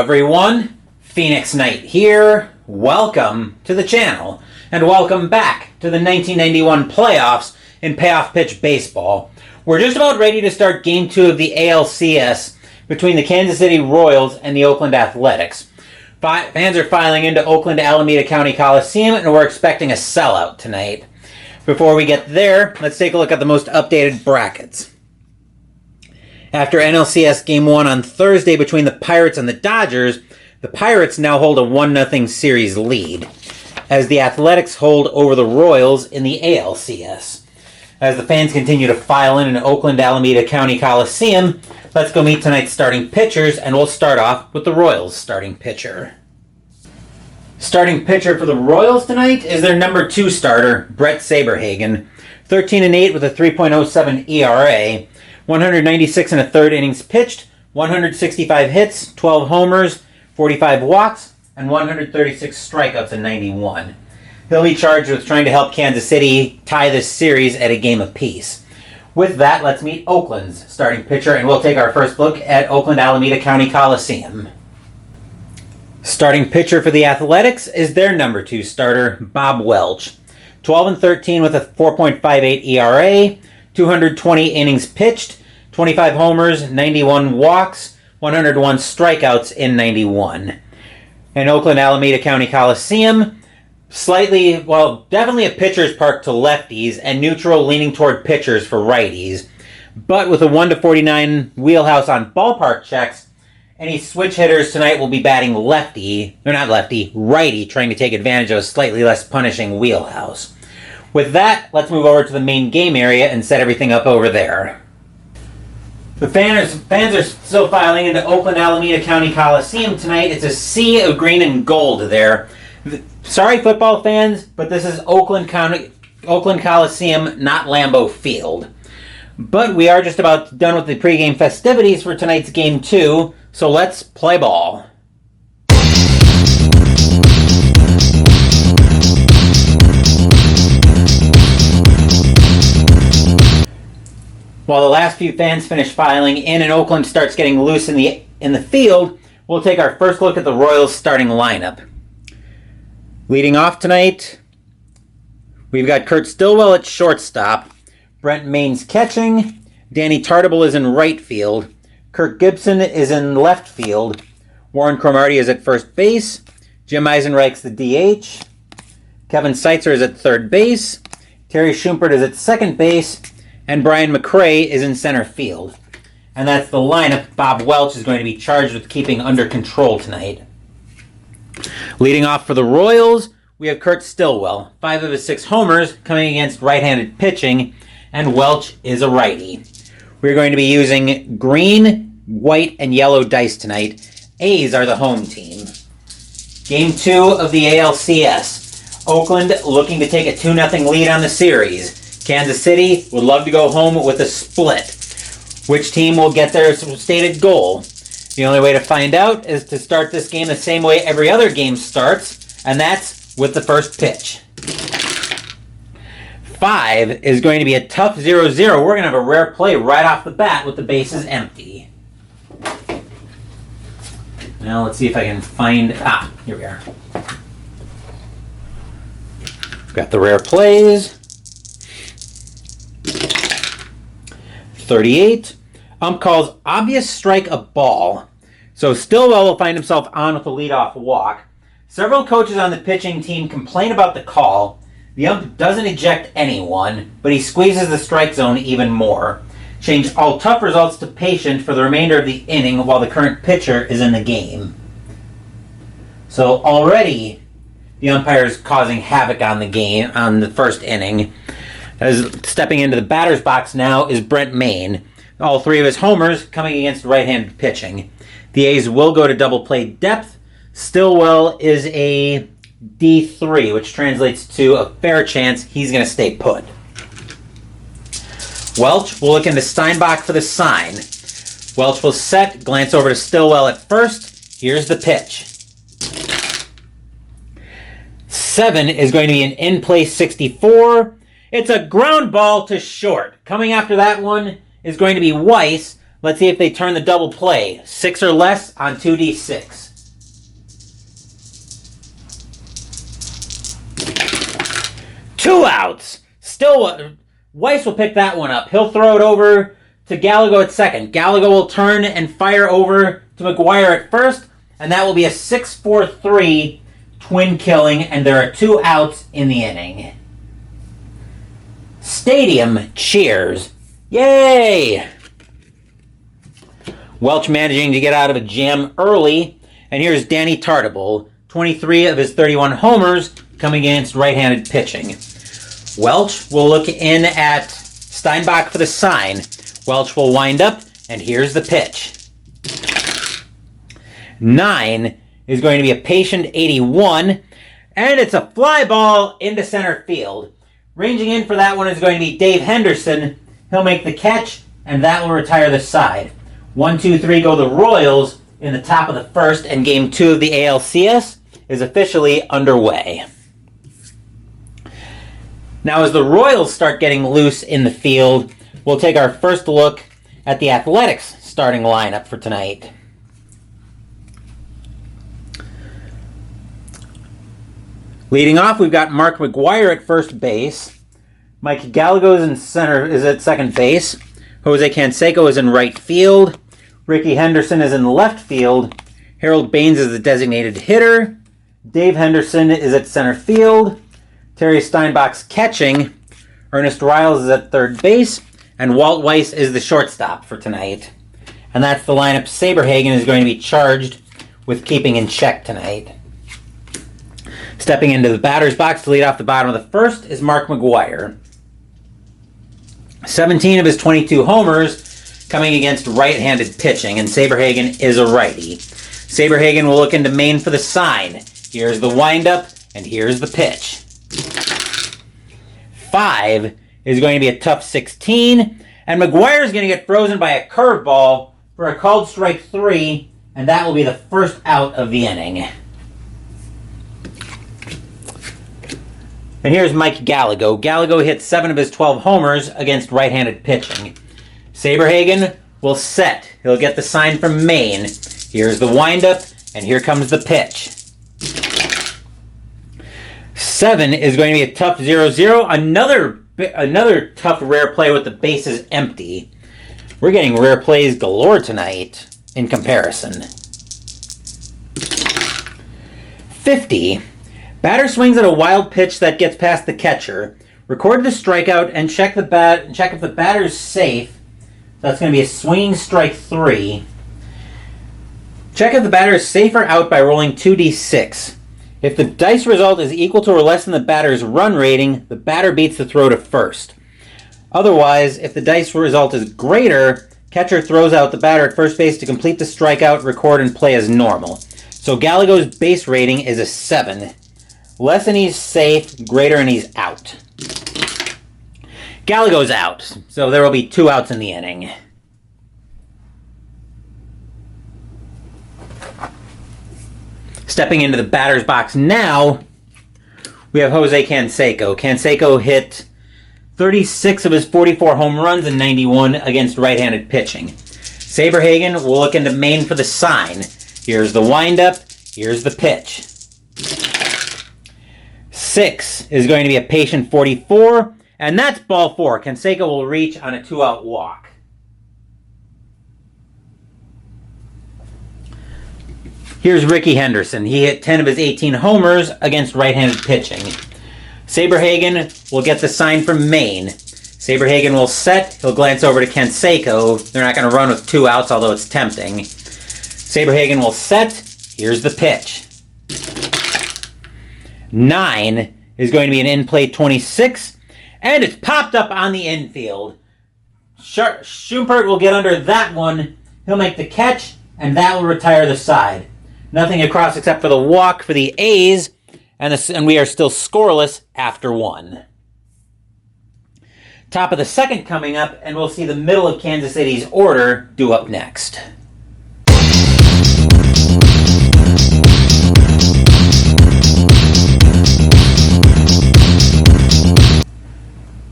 everyone, Phoenix Knight here. Welcome to the channel, and welcome back to the 1991 playoffs in Payoff Pitch Baseball. We're just about ready to start Game 2 of the ALCS between the Kansas City Royals and the Oakland Athletics. Fans are filing into Oakland Alameda County Coliseum, and we're expecting a sellout tonight. Before we get there, let's take a look at the most updated brackets. After NLCS Game 1 on Thursday between the Pirates and the Dodgers, the Pirates now hold a 1-0 series lead, as the Athletics hold over the Royals in the ALCS. As the fans continue to file in Oakland Alameda County Coliseum, let's go meet tonight's starting pitchers, and we'll start off with the Royals starting pitcher. Starting pitcher for the Royals tonight is their number 2 starter, Brett Saberhagen. 13-8 with a 3.07 ERA. 196 and a third innings pitched, 165 hits, 12 homers, 45 walks, and 136 strikeouts in 91. He'll be charged with trying to help Kansas City tie this series at a game apiece. With that, let's meet Oakland's starting pitcher, and we'll take our first look at Oakland Alameda County Coliseum. Starting pitcher for the Athletics is their number 2 starter, Bob Welch. 12-13 with a 4.58 ERA, 220 innings pitched, 25 homers, 91 walks, 101 strikeouts in 91. In Oakland Alameda County Coliseum, definitely a pitcher's park to lefties and neutral leaning toward pitchers for righties. But with a 1-49 wheelhouse on ballpark checks, any switch hitters tonight will be batting righty, trying to take advantage of a slightly less punishing wheelhouse. With that, let's move over to the main game area and set everything up over there. The fans are still filing into Oakland Alameda County Coliseum tonight. It's a sea of green and gold there. Sorry, football fans, but this is Oakland Coliseum, not Lambeau Field. But we are just about done with the pregame festivities for tonight's Game 2, so let's play ball. While the last few fans finish filing in and Oakland starts getting loose in the field, we'll take our first look at the Royals starting lineup. Leading off tonight, we've got Kurt Stillwell at shortstop, Brent Main's catching, Danny Tartable is in right field, Kirk Gibson is in left field, Warren Cromartie is at first base, Jim Eisenreich's the DH, Kevin Seitzer is at third base, Terry Schumpert is at second base, and Brian McRae is in center field. And that's the lineup Bob Welch is going to be charged with keeping under control tonight. Leading off for the Royals, we have Kurt Stillwell. 5 of his 6 homers coming against right-handed pitching, and Welch is a righty. We're going to be using green, white, and yellow dice tonight. A's are the home team. Game 2 of the ALCS. Oakland looking to take a 2-0 lead on the series. Kansas City would love to go home with a split. Which team will get their stated goal? The only way to find out is to start this game the same way every other game starts, and that's with the first pitch. 5 is going to be a tough 0-0. We're going to have a rare play right off the bat with the bases empty. Now let's see if I can find... here we are. Got the rare plays. 38. Ump calls obvious strike a ball. So Stillwell will find himself on with a leadoff walk. Several coaches on the pitching team complain about the call. The ump doesn't eject anyone, but he squeezes the strike zone even more. Change all tough results to patient for the remainder of the inning while the current pitcher is in the game. So already the umpire is causing havoc on the game on the first inning. As stepping into the batter's box now is Brent Main. All 3 of his homers coming against right-handed pitching. The A's will go to double play depth. Stillwell is a D3, which translates to a fair chance he's going to stay put. Welch will look into Steinbach for the sign. Welch will set, glance over to Stillwell at first. Here's the pitch. 7 is going to be an in-play 64. It's a ground ball to short. Coming after that one is going to be Weiss. Let's see if they turn the double play. 6 or less on 2d6. 2 outs. Still, Weiss will pick that one up. He'll throw it over to Gallego at second. Gallego will turn and fire over to McGuire at first, and that will be a 6-4-3 twin killing, and there are 2 outs in the inning. Stadium cheers. Yay! Welch managing to get out of a jam early, and here's Danny Tartable, 23 of his 31 homers, coming against right-handed pitching. Welch will look in at Steinbach for the sign. Welch will wind up, and here's the pitch. 9 is going to be a patient 81, and it's a fly ball into center field. Ranging in for that one is going to be Dave Henderson. He'll make the catch, and that will retire the side. 1, 2, 3 go the Royals in the top of the first, and Game 2 of the ALCS is officially underway. Now, as the Royals start getting loose in the field, we'll take our first look at the Athletics starting lineup for tonight. Leading off, we've got Mark McGuire at first base. Mike Gallego is at second base. Jose Canseco is in right field. Ricky Henderson is in left field. Harold Baines is the designated hitter. Dave Henderson is at center field. Terry Steinbach's catching. Ernest Riles is at third base. And Walt Weiss is the shortstop for tonight. And that's the lineup Saberhagen is going to be charged with keeping in check tonight. Stepping into the batter's box to lead off the bottom of the first is Mark McGuire. 17 of his 22 homers coming against right-handed pitching, and Saberhagen is a righty. Saberhagen will look into main for the sign. Here's the windup, and here's the pitch. 5 is going to be a tough 16, and McGuire is going to get frozen by a curveball for a called strike 3, and that will be the first out of the inning. And here's Mike Gallego. Gallego hit 7 of his 12 homers against right-handed pitching. Saberhagen will set. He'll get the sign from Maine. Here's the windup, and here comes the pitch. 7 is going to be a tough 0-0. Another tough rare play with the bases empty. We're getting rare plays galore tonight in comparison. 50. Batter swings at a wild pitch that gets past the catcher. Record the strikeout and check if the batter's safe. That's going to be a swinging strike 3. Check if the batter is safe or out by rolling 2d6. If the dice result is equal to or less than the batter's run rating, the batter beats the throw to first. Otherwise, if the dice result is greater, catcher throws out the batter at first base to complete the strikeout, record, and play as normal. So Gallego's base rating is a 7. Less and he's safe, greater and he's out. Gallego's out, so there will be 2 outs in the inning. Stepping into the batter's box now, we have Jose Canseco. Canseco hit 36 of his 44 home runs and 91 against right-handed pitching. Saberhagen will look into main for the sign. Here's the windup, here's the pitch. 6 is going to be a patient 44, and that's ball 4. Canseco will reach on a 2-out walk. Here's Ricky Henderson. He hit 10 of his 18 homers against right-handed pitching. Saberhagen will get the sign from Maine. Saberhagen will set. He'll glance over to Canseco. They're not going to run with 2 outs, although it's tempting. Saberhagen will set. Here's the pitch. 9 is going to be an in-play 26, and it's popped up on the infield. Schumpert will get under that one. He'll make the catch, and that will retire the side. Nothing across except for the walk for the A's, and we are still scoreless after 1. Top of the second coming up, and we'll see the middle of Kansas City's order due up next.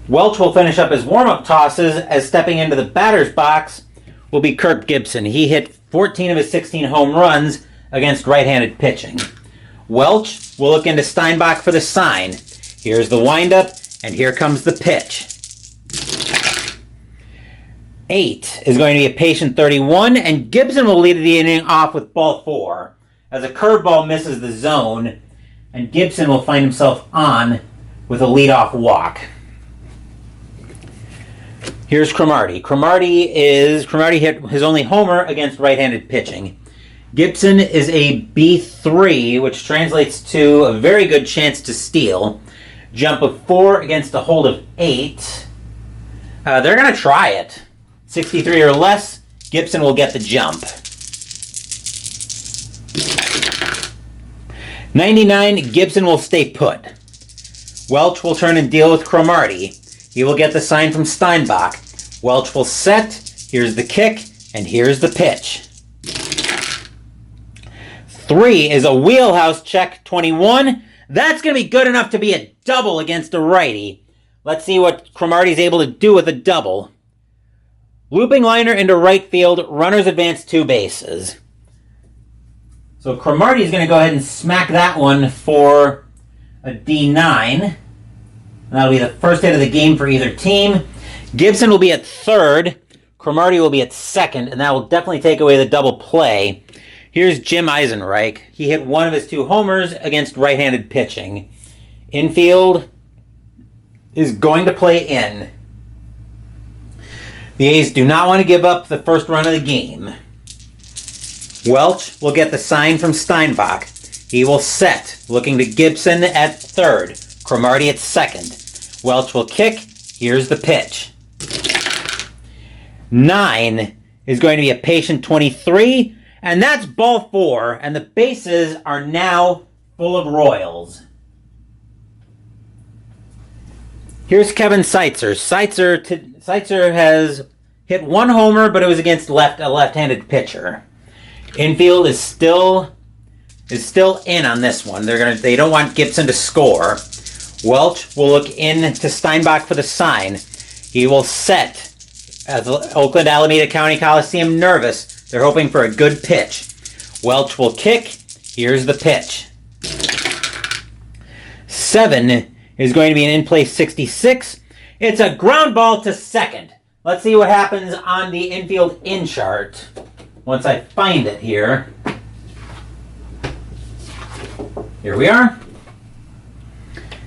Welch will finish up his warm-up tosses, as stepping into the batter's box will be Kirk Gibson. He hit 14 of his 16 home runs against right-handed pitching. Welch will look into Steinbach for the sign. Here's the windup, And here comes the pitch. 8 is going to be a patient 31, and Gibson will lead the inning off with ball 4. As a curveball misses the zone, and Gibson will find himself on with a leadoff walk. Here's Cromartie. Cromartie hit his only homer against right-handed pitching. Gibson is a B3, which translates to a very good chance to steal. Jump of 4 against a hold of 8. They're going to try it. 63 or less, Gibson will get the jump. 99, Gibson will stay put. Welch will turn and deal with Cromartie. He will get the sign from Steinbach. Welch will set. Here's the kick, and here's the pitch. 3 is a wheelhouse check, 21. That's going to be good enough to be a double against a righty. Let's see what Cromartie's able to do with a double. Looping liner into right field, runners advance 2 bases. So Cromartie's going to go ahead and smack that one for a D9. That'll be the first hit of the game for either team. Gibson will be at third. Cromartie will be at second, and that will definitely take away the double play. Here's Jim Eisenreich. He hit one of his 2 homers against right-handed pitching. Infield is going to play in. The A's do not want to give up the first run of the game. Welch will get the sign from Steinbach. He will set, looking to Gibson at third. Cromartie at second. Welch will kick. Here's the pitch. 9 is going to be a patient 23, and that's ball 4, and the bases are now full of Royals. Here's Kevin Seitzer. Seitzer has hit 1 homer, but it was against a left-handed pitcher. Infield is still in on this one. They don't want Gibson to score. Welch will look in to Steinbach for the sign. He will set. As Oakland Alameda County Coliseum nervous, they're hoping for a good pitch. Welch will kick. Here's the pitch. 7 is going to be an in-play 66. It's a ground ball to second. Let's see what happens on the infield in chart once I find it here. Here we are.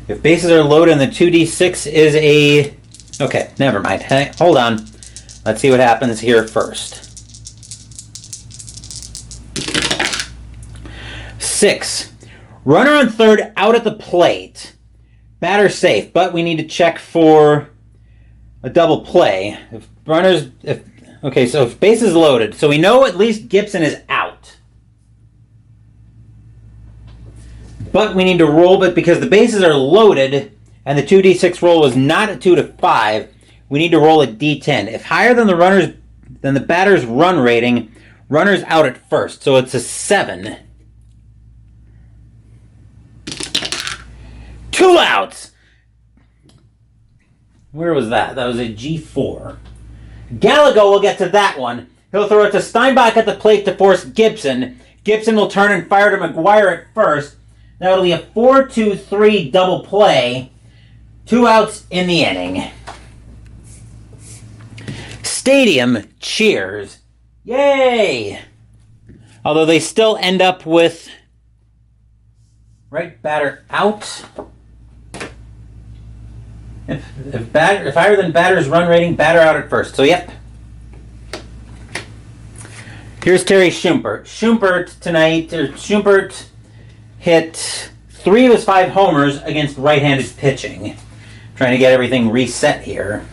If bases are loaded and the 2D6 is a... Okay, never mind. Hey, hold on. Let's see what happens here first. 6. Runner on third out at the plate. Batter safe, but we need to check for a double play. If base is loaded, so we know at least Gibson is out. But we need to roll it because the bases are loaded and the 2D6 roll was not a 2 to 5. We need to roll a D10. If higher than the batter's run rating, runner's out at first. So it's a 7. 2 outs. Where was that? That was a G4. Gallego will get to that one. He'll throw it to Steinbach at the plate to force Gibson. Gibson will turn and fire to McGuire at first. That'll be a 4-2-3 double play. 2 outs in the inning. Stadium cheers. Yay! Although they still end up with right batter out. If higher than batter's run rating, batter out at first. So yep. Here's Terry Schumpert. Schumpert hit 3 of his 5 homers against right-handed pitching. Trying to get everything reset here.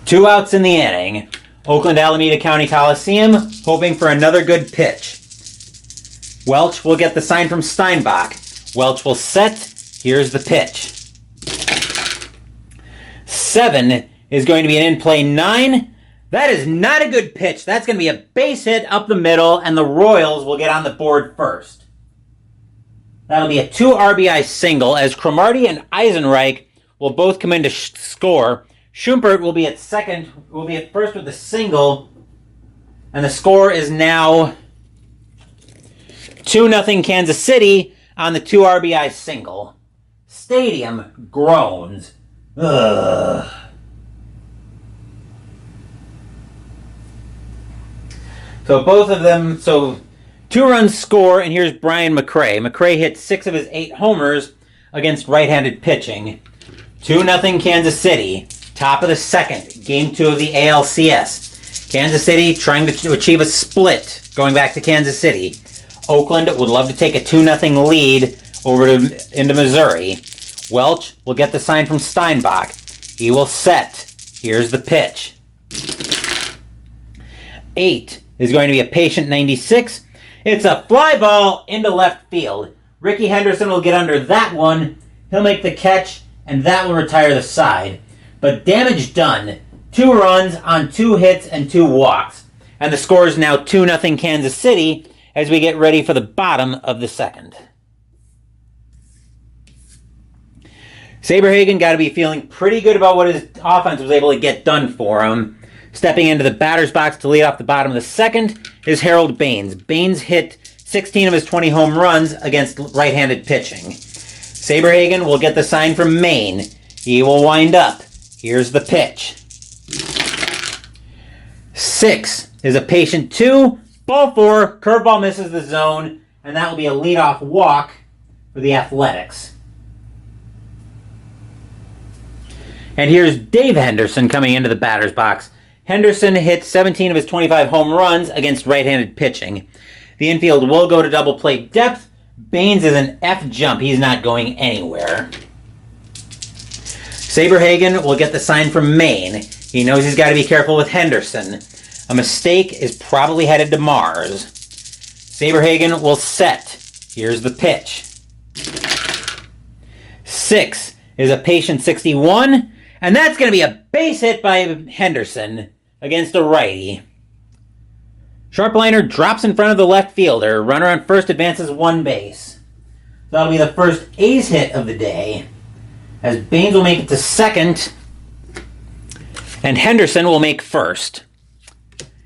2 outs in the inning. Oakland Alameda County Coliseum, hoping for another good pitch. Welch will get the sign from Steinbach. Welch will set. Here's the pitch. 7 is going to be an in-play 9. That is not a good pitch. That's going to be a base hit up the middle, and the Royals will get on the board first. That'll be a 2 RBI single, as Cromartie and Eisenreich will both come in to score. Schumpert will be at first with a single, and the score is now 2-0 Kansas City on the 2 RBI single. Stadium groans. Ugh. So both of them, 2 runs score, and here's Brian McRae. McRae hit 6 of his 8 homers against right-handed pitching. 2-0 Kansas City. Top of the second, game 2 of the ALCS. Kansas City trying to achieve a split, going back to Kansas City. Oakland would love to take a 2-0 lead into Missouri. Welch will get the sign from Steinbach. He will set. Here's the pitch. 8 is going to be a patient 96. It's a fly ball into left field. Ricky Henderson will get under that one. He'll make the catch, and that will retire the side. But damage done. 2 runs on 2 hits and 2 walks. And the score is now 2-0 Kansas City as we get ready for the bottom of the second. Saberhagen got to be feeling pretty good about what his offense was able to get done for him. Stepping into the batter's box to lead off the bottom of the second is Harold Baines. Baines hit 16 of his 20 home runs against right-handed pitching. Saberhagen will get the sign from Maine. He will wind up. Here's the pitch. 6 is a patient 2. Ball 4, curveball misses the zone, and that will be a leadoff walk for the Athletics. And here's Dave Henderson coming into the batter's box. Henderson hit 17 of his 25 home runs against right-handed pitching. The infield will go to double play depth. Baines is an F jump. He's not going anywhere. Saberhagen will get the sign from Maine. He knows he's got to be careful with Henderson. A mistake is probably headed to Mars. Saberhagen will set. Here's the pitch. 6 is a patient 61, and that's going to be a base hit by Henderson against a righty. Sharpliner drops in front of the left fielder. Runner on first advances 1 base. That'll be the first A's hit of the day, as Baines will make it to second, and Henderson will make first.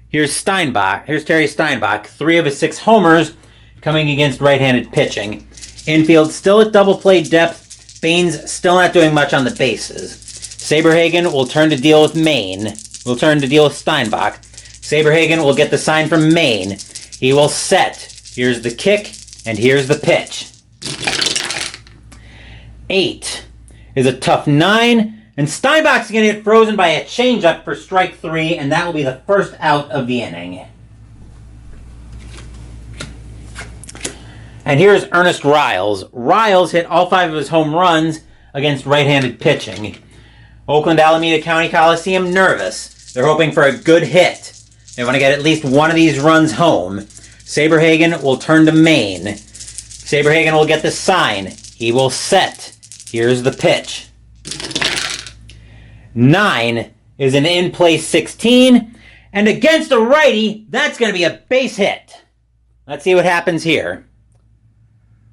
Here's Steinbach. Here's Terry Steinbach. 3 of his 6 homers coming against right-handed pitching. Infield still at double play depth. Baines still not doing much on the bases. Saberhagen will turn to deal with Maine. Will turn to deal with Steinbach. Saberhagen will get the sign from Maine. He will set. Here's the kick, and here's the pitch. 8 is a tough 9, and Steinbach's going to get frozen by a changeup for strike 3, and that will be the first out of the inning. And here's Ernest Riles. Riles hit all 5 of his home runs against right-handed pitching. Oakland Alameda County Coliseum nervous. They're hoping for a good hit. They want to get at least one of these runs home. Saberhagen will turn to Maine. Saberhagen will get the sign. He will set. Here's the pitch. 9 is an in-play 16, and against a righty, that's going to be a base hit. Let's see what happens here.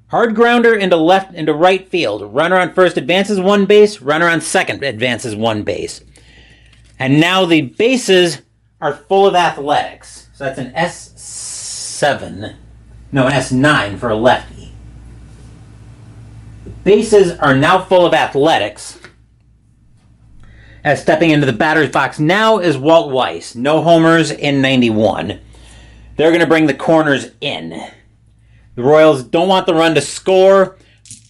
Hard grounder into right field. Runner on first advances 1 base. Runner on second advances 1 base. And now the bases are full of Athletics. So that's an S7. No, an S9 for a lefty. The bases are now full of Athletics. As stepping into the batter's box now is Walt Weiss. No homers in 91. They're going to bring the corners in. The Royals don't want the run to score,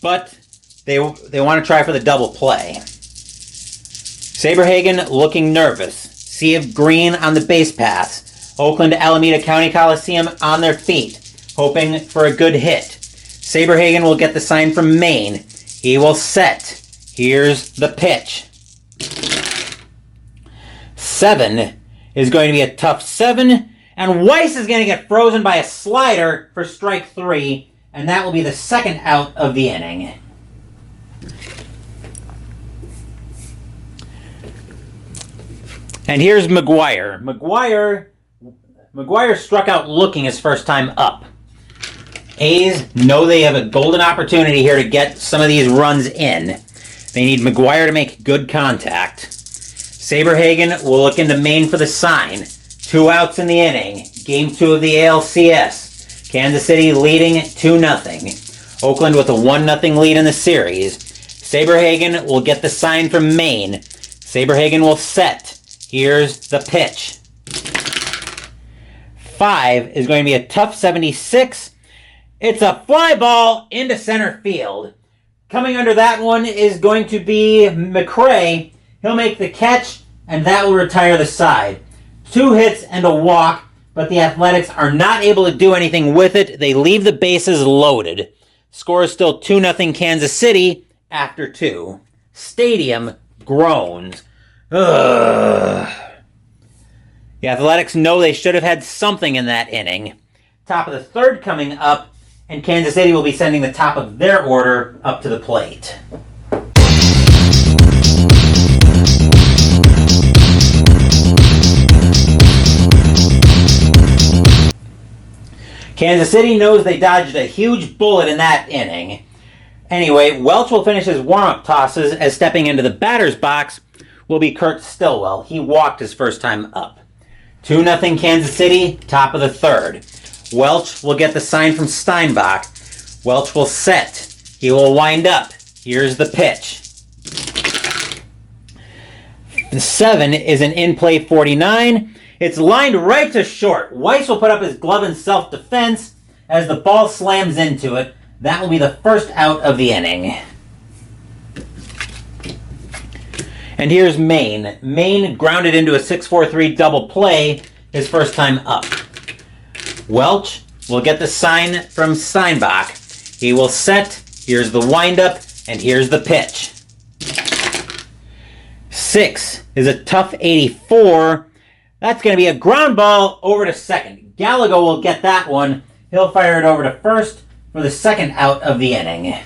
but they want to try for the double play. Saberhagen looking nervous. Sea of green on the base paths. Oakland Alameda County Coliseum on their feet, hoping for a good hit. Saberhagen will get the sign from Maine. He will set. Here's the pitch. 7 is going to be a tough 7. And Weiss is going to get frozen by a slider for strike 3, and that will be the second out of the inning. And here's McGuire. McGuire struck out looking his first time up. A's know they have a golden opportunity here to get some of these runs in. They need McGuire to make good contact. Saberhagen will look into Maine for the sign. 2 outs in the inning. Game 2 of the ALCS. Kansas City leading 2-0. Oakland with a 1-0 lead in the series. Saberhagen will get the sign from Maine. Saberhagen will set. Here's the pitch. 5 is going to be a tough 76. It's a fly ball into center field. Coming under that one is going to be McRae. He'll make the catch, and that will retire the side. 2 hits and a walk, but the Athletics are not able to do anything with it. They leave the bases loaded. Score is still 2-0 Kansas City after 2. Stadium groans. Ugh. The Athletics know they should have had something in that inning. Top of the third coming up, and Kansas City will be sending the top of their order up to the plate. Kansas City knows they dodged a huge bullet in that inning. Anyway, Welch will finish his warm-up tosses as stepping into the batter's box will be Kurt Stillwell. He walked his first time up. 2-0 Kansas City, top of the third. Welch will get the sign from Steinbach. Welch will set. He will wind up. Here's the pitch. The 7 is an in-play 49. It's lined right to short. Weiss will put up his glove in self-defense as the ball slams into it. That will be the first out of the inning. And here's Maine. Maine grounded into a 6-4-3 double play his first time up. Welch will get the sign from Steinbach. He will set. Here's the windup, and here's the pitch. 6 is a tough 84. That's going to be a ground ball over to second. Gallagher will get that one. He'll fire it over to first for the second out of the inning.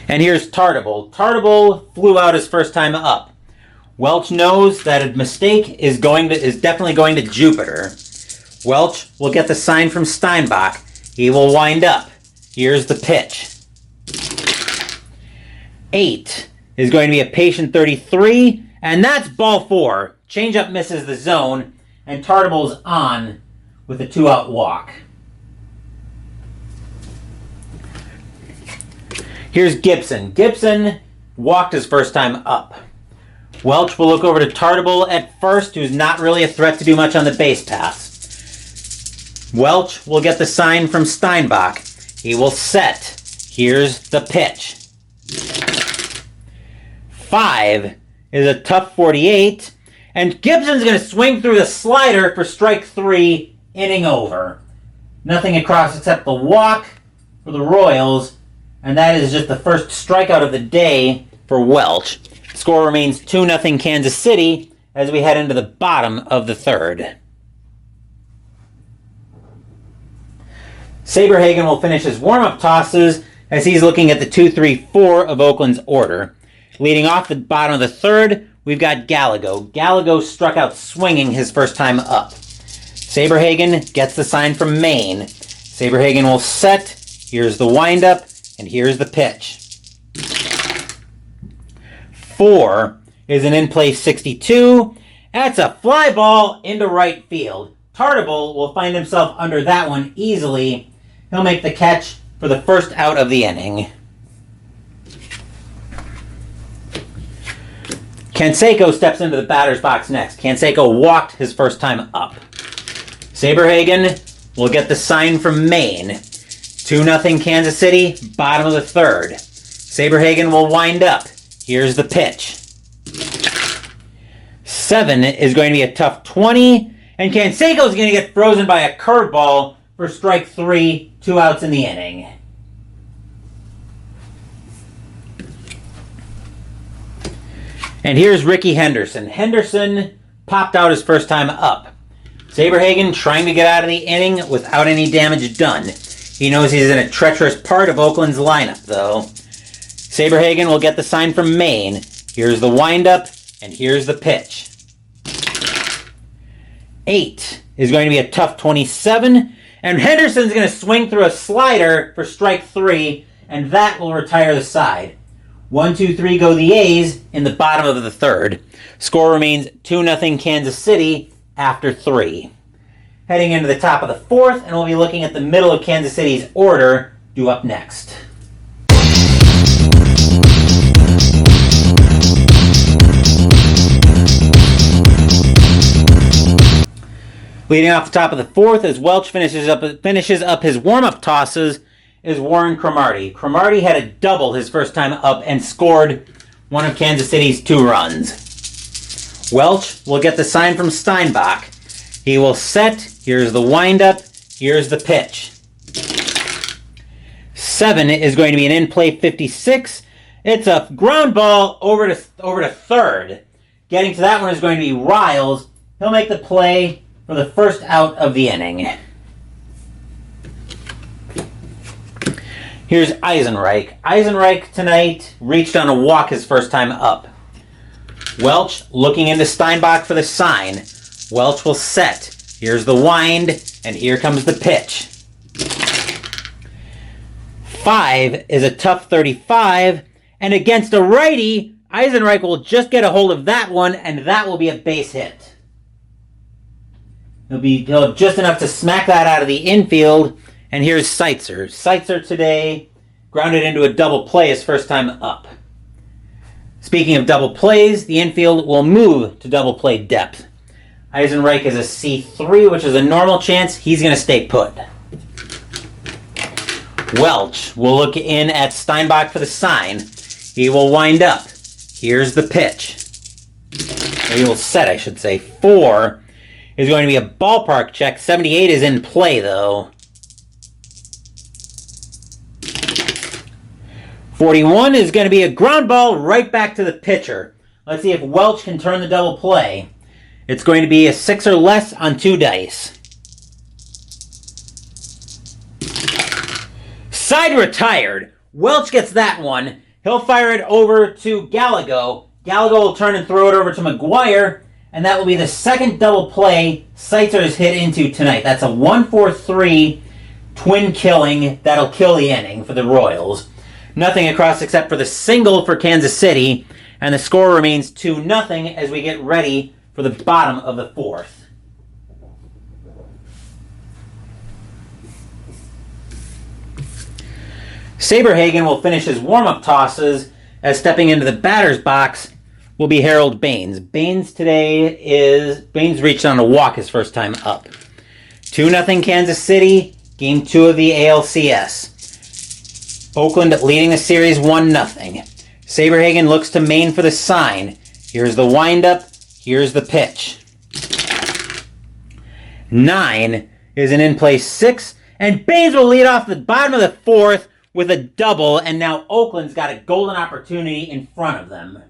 And here's Tartabull. Tartabull flew out his first time up. Welch knows that a mistake is definitely going to Jupiter. Welch will get the sign from Steinbach. He will wind up. Here's the pitch. 8 is going to be a patient 33, and that's ball 4. Changeup misses the zone, and Tartabull's on with a 2-out walk. Here's Gibson. Gibson walked his first time up. Welch will look over to Tartabull at first, who's not really a threat to do much on the base pass. Welch will get the sign from Steinbach. He will set. Here's the pitch. 5 is a tough 48, and Gibson's going to swing through the slider for strike 3, inning over. Nothing across except the walk for the Royals, and that is just the first strikeout of the day for Welch. Score remains 2-0 Kansas City as we head into the bottom of the third. Saberhagen will finish his warm-up tosses as he's looking at the 2-3-4 of Oakland's order. Leading off the bottom of the third, we've got Gallagher. Gallagher struck out swinging his first time up. Saberhagen gets the sign from Maine. Saberhagen will set. Here's the windup, and here's the pitch. 4 is an in-play 62. That's a fly ball into right field. Tartabull will find himself under that one easily. He'll make the catch for the first out of the inning. Canseco steps into the batter's box next. Canseco walked his first time up. Saberhagen will get the sign from Maine. 2-0 Kansas City, bottom of the third. Saberhagen will wind up. Here's the pitch. 7 is going to be a tough 20, and Canseco is going to get frozen by a curveball for strike 3, 2 outs in the inning. And here's Ricky Henderson. Henderson popped out his first time up. Saberhagen trying to get out of the inning without any damage done. He knows he's in a treacherous part of Oakland's lineup, though. Saberhagen will get the sign from Maine. Here's the windup, and here's the pitch. 8 is going to be a tough 27, and Henderson's going to swing through a slider for strike 3, and that will retire the side. 1-2-3 go the A's in the bottom of the third. Score remains 2-0 Kansas City after 3. Heading into the top of the fourth, and we'll be looking at the middle of Kansas City's order due up next. Leading off the top of the fourth as Welch finishes up his warm-up tosses is Warren Cromartie. Cromartie had a double his first time up and scored one of Kansas City's 2 runs. Welch will get the sign from Steinbach. He will set. Here's the windup. Here's the pitch. 7 is going to be an in-play 56. It's a ground ball over to third. Getting to that one is going to be Riles. He'll make the play for the first out of the inning. Here's Eisenreich. Eisenreich tonight reached on a walk his first time up. Welch looking into Steinbach for the sign. Welch will set. Here's the wind, and here comes the pitch. 5 is a tough 35, and against a righty, Eisenreich will just get a hold of that one, and that will be a base hit. He'll have just enough to smack that out of the infield. And here's Seitzer. Seitzer today grounded into a double play his first time up. Speaking of double plays, the infield will move to double play depth. Eisenreich is a C3, which is a normal chance. He's going to stay put. Welch will look in at Steinbach for the sign. He will wind up. Here's the pitch. Or he will set, I should say. 4 is going to be a ballpark check. 78 is in play, though. 41 is going to be a ground ball right back to the pitcher. Let's see if Welch can turn the double play. It's going to be a 6 or less on 2 dice. Side retired. Welch gets that one. He'll fire it over to Gallego. Gallego will turn and throw it over to McGuire. And that will be the second double play Seitzer has hit into tonight. That's a 1-4-3 twin killing that'll kill the inning for the Royals. Nothing across except for the single for Kansas City, and the score remains 2-0 as we get ready for the bottom of the fourth. Saberhagen will finish his warm-up tosses as stepping into the batter's box will be Harold Baines. Baines reached on a walk his first time up. 2-0 Kansas City, Game 2 of the ALCS. Oakland leading the series 1-0. Saberhagen looks to Maine for the sign. Here's the windup. Here's the pitch. 9 is an in-play 6, and Baines will lead off the bottom of the fourth with a double, and now Oakland's got a golden opportunity in front of them.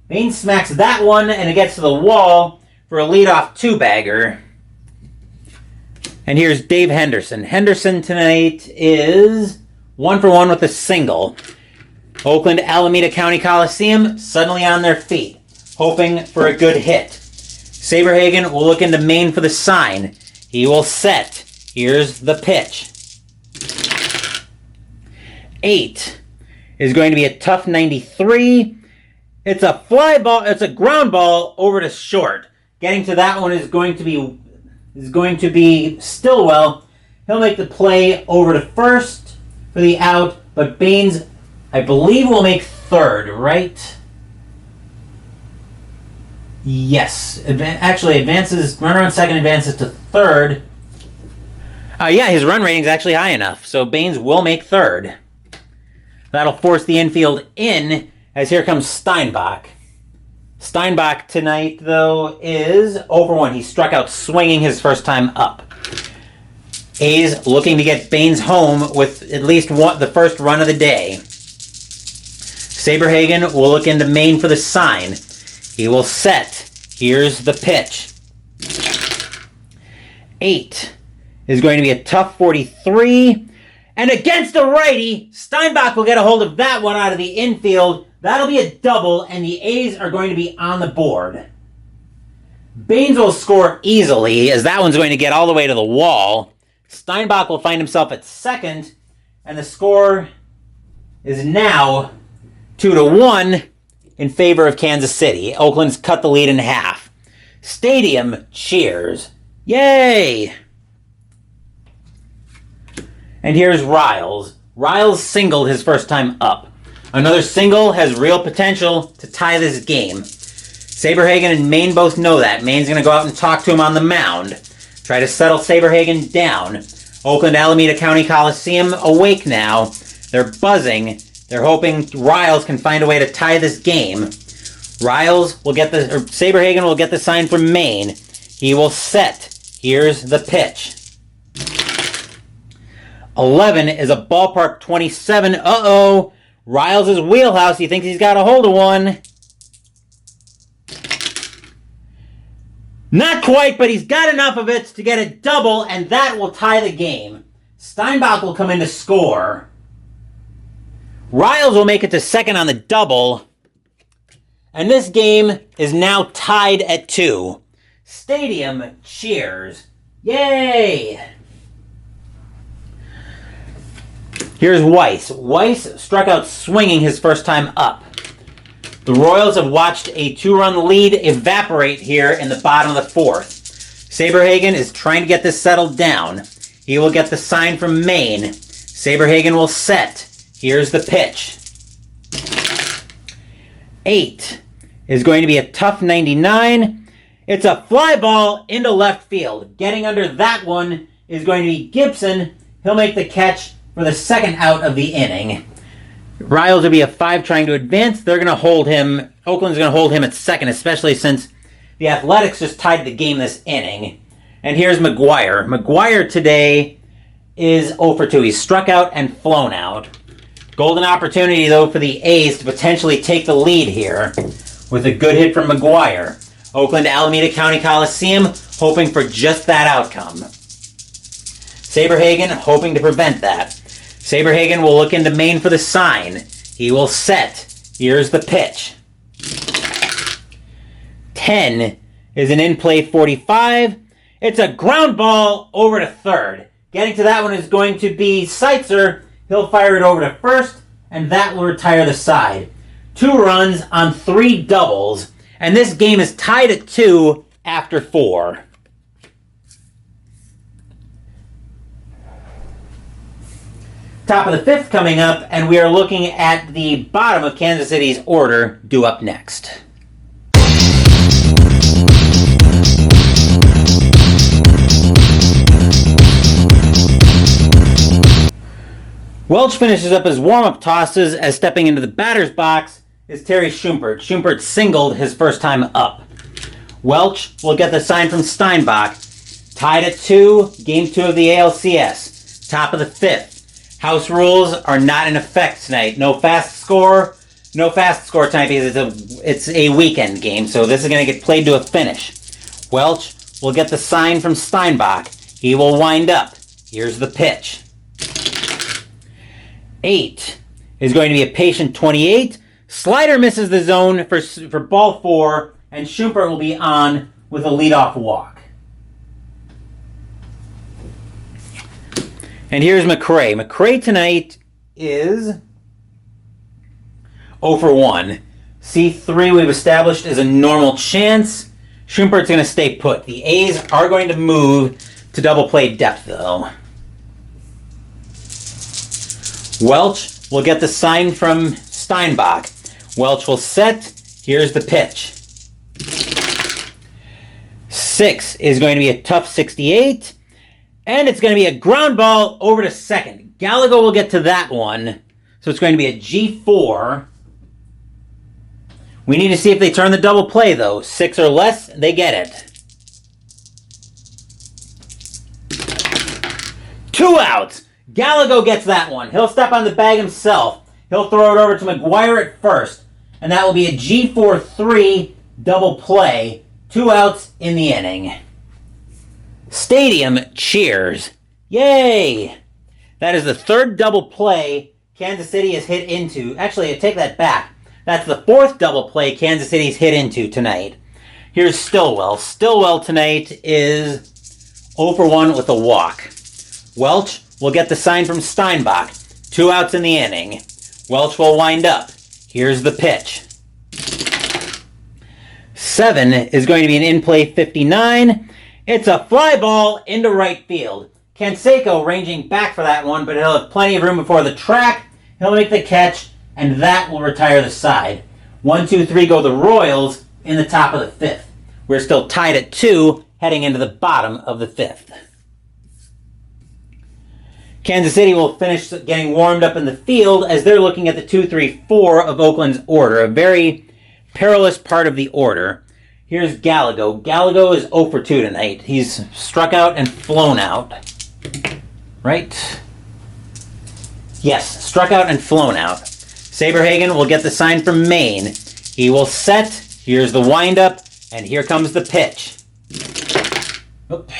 Baines smacks that one, and it gets to the wall for a leadoff 2-bagger. And here's Dave Henderson. Henderson tonight is 1-for-1 with a single. Oakland Alameda County Coliseum suddenly on their feet, hoping for a good hit. Saberhagen will look into Maine for the sign. He will set. Here's the pitch. 8 is going to be a tough 93. It's a fly ball. It's a ground ball over to short. Getting to that one is going to be Stillwell. He'll make the play over to first for the out, but Baines, I believe, will make third, right? Yes. Actually, runner on second advances to third. Yeah, his run rating's actually high enough, so Baines will make third. That'll force the infield in, as here comes Steinbach. Steinbach tonight, though, is 0-for-1. He struck out swinging his first time up. A's looking to get Baines home with at least the first run of the day. Saberhagen will look into Maine for the sign. He will set. Here's the pitch. 8 is going to be a tough 43. And against a righty, Steinbach will get a hold of that one out of the infield. That'll be a double, and the A's are going to be on the board. Baines will score easily, as that one's going to get all the way to the wall. Steinbach will find himself at second, and the score is now 2-1 in favor of Kansas City. Oakland's cut the lead in half. Stadium cheers. Yay! And here's Riles. Riles singled his first time up. Another single has real potential to tie this game. Saberhagen and Maine both know that. Maine's going to go out and talk to him on the mound. Try to settle Saberhagen down. Oakland Alameda County Coliseum awake now. They're buzzing. They're hoping Riles can find a way to tie this game. Saberhagen will get the sign from Maine. He will set. Here's the pitch. 11 is a ballpark 27. Uh-oh. Riles' wheelhouse. He thinks he's got a hold of one. Not quite, but he's got enough of it to get a double, and that will tie the game. Steinbach will come in to score. Riles will make it to second on the double. And this game is now tied at 2. Stadium cheers. Yay! Here's Weiss. Weiss struck out swinging his first time up. The Royals have watched a 2-run lead evaporate here in the bottom of the 4th. Saberhagen is trying to get this settled down. He will get the sign from Maine. Saberhagen will set. Here's the pitch. 8 is going to be a tough 99. It's a fly ball into left field. Getting under that one is going to be Gibson. He'll make the catch for the second out of the inning. Riles will be a 5 trying to advance. They're going to hold him. Oakland's going to hold him at second, especially since the Athletics just tied the game this inning. And here's McGuire. McGuire today is 0 for 2. He's struck out and flown out. Golden opportunity, though, for the A's to potentially take the lead here with a good hit from McGuire. Oakland Alameda County Coliseum hoping for just that outcome. Saberhagen hoping to prevent that. Saberhagen will look into Maine for the sign. He will set. Here's the pitch. 10 is an in-play 45. It's a ground ball over to third. Getting to that one is going to be Seitzer. He'll fire it over to first, and that will retire the side. 2 runs on 3 doubles, and this game is tied at 2 after 4. Top of the 5th coming up, and we are looking at the bottom of Kansas City's order due up next. Welch finishes up his warm-up tosses as stepping into the batter's box is Terry Schumpert. Schumpert singled his first time up. Welch will get the sign from Steinbach. Tied at 2, game 2 of the ALCS. Top of the 5th. House rules are not in effect tonight. No fast score tonight because it's a weekend game, so this is going to get played to a finish. Welch will get the sign from Steinbach. He will wind up. Here's the pitch. 8 is going to be a patient 28. Slider misses the zone for ball 4, and Schumpert will be on with a leadoff walk. And here's McRae. McRae tonight is 0 for 1. C3 we've established is a normal chance. Schumpert's going to stay put. The A's are going to move to double play depth, though. Welch will get the sign from Steinbach. Welch will set. Here's the pitch. 6 is going to be a tough 68. And it's going to be a ground ball over to second. Gallagher will get to that one. So it's going to be a G4. We need to see if they turn the double play, though. 6 or less, they get it. 2 outs. Gallagher gets that one. He'll step on the bag himself. He'll throw it over to McGuire at first. And that will be a G4-3 double play. 2 outs in the inning. Stadium cheers. Yay! That is the 3rd double play Kansas City has hit into. Actually, I take that back. That's the 4th double play Kansas City's hit into tonight. Here's Stillwell. Stillwell tonight is 0 for 1 with a walk. Welch will get the sign from Steinbach. 2 outs in the inning. Welch will wind up. Here's the pitch. 7 is going to be an in-play 59. It's a fly ball into right field. Canseco ranging back for that one, but he'll have plenty of room before the track. He'll make the catch, and that will retire the side. 1, 2, 3 go the Royals in the top of the fifth. We're still tied at 2, heading into the bottom of the fifth. Kansas City will finish getting warmed up in the field as they're looking at the 2, 3, 4 of Oakland's order, a very perilous part of the order. Here's Gallego. Gallego is 0 for 2 tonight. He's struck out and flown out. Right? Yes, struck out and flown out. Saberhagen will get the sign from Maine. He will set. Here's the windup, and here comes the pitch. Oop.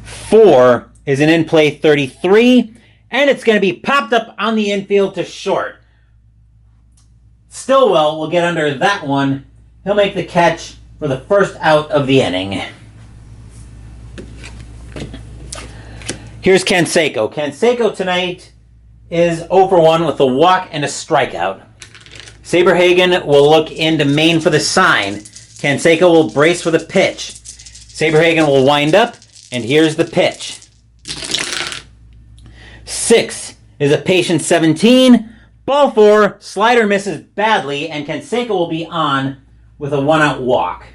4 is an in-play 33, and it's going to be popped up on the infield to short. Stillwell will get under that one. He'll make the catch for the first out of the inning. Here's Canseco. Canseco tonight is 0 for 1 with a walk and a strikeout. Saberhagen will look into Maine for the sign. Canseco will brace for the pitch. Saberhagen will wind up, and here's the pitch. 6 is a patient 17. Ball 4, slider misses badly, and Canseco will be on with a 1-out walk.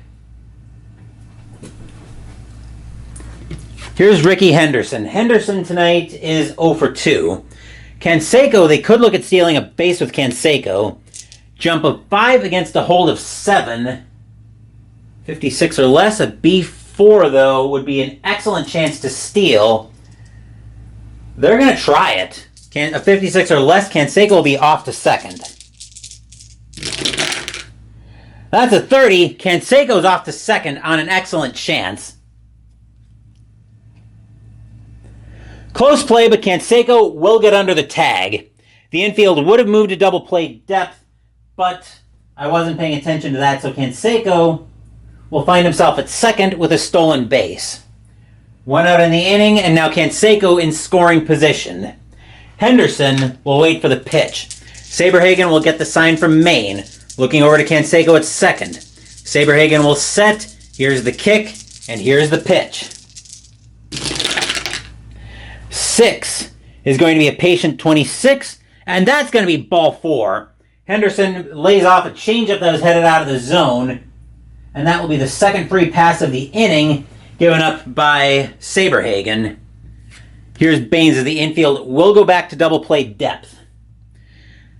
Here's Ricky Henderson. Henderson tonight is 0 for 2. Canseco, they could look at stealing a base with Canseco. Jump of 5 against a hold of 7. 56 or less. A B4, though, would be an excellent chance to steal. They're going to try it. A 56 or less, Canseco will be off to second. That's a 30. Canseco's off to second on an excellent chance. Close play, but Canseco will get under the tag. The infield would have moved to double play depth, but I wasn't paying attention to that, so Canseco will find himself at second with a stolen base. 1 out in the inning, and now Canseco in scoring position. Henderson will wait for the pitch. Saberhagen will get the sign from Maine. Looking over to Canseco at second. Saberhagen will set. Here's the kick, and here's the pitch. 6 is going to be a patient 26, and that's going to be ball 4. Henderson lays off a changeup that was headed out of the zone, and that will be the second free pass of the inning, given up by Saberhagen. Here's Baines as the infield will go back to double play depth.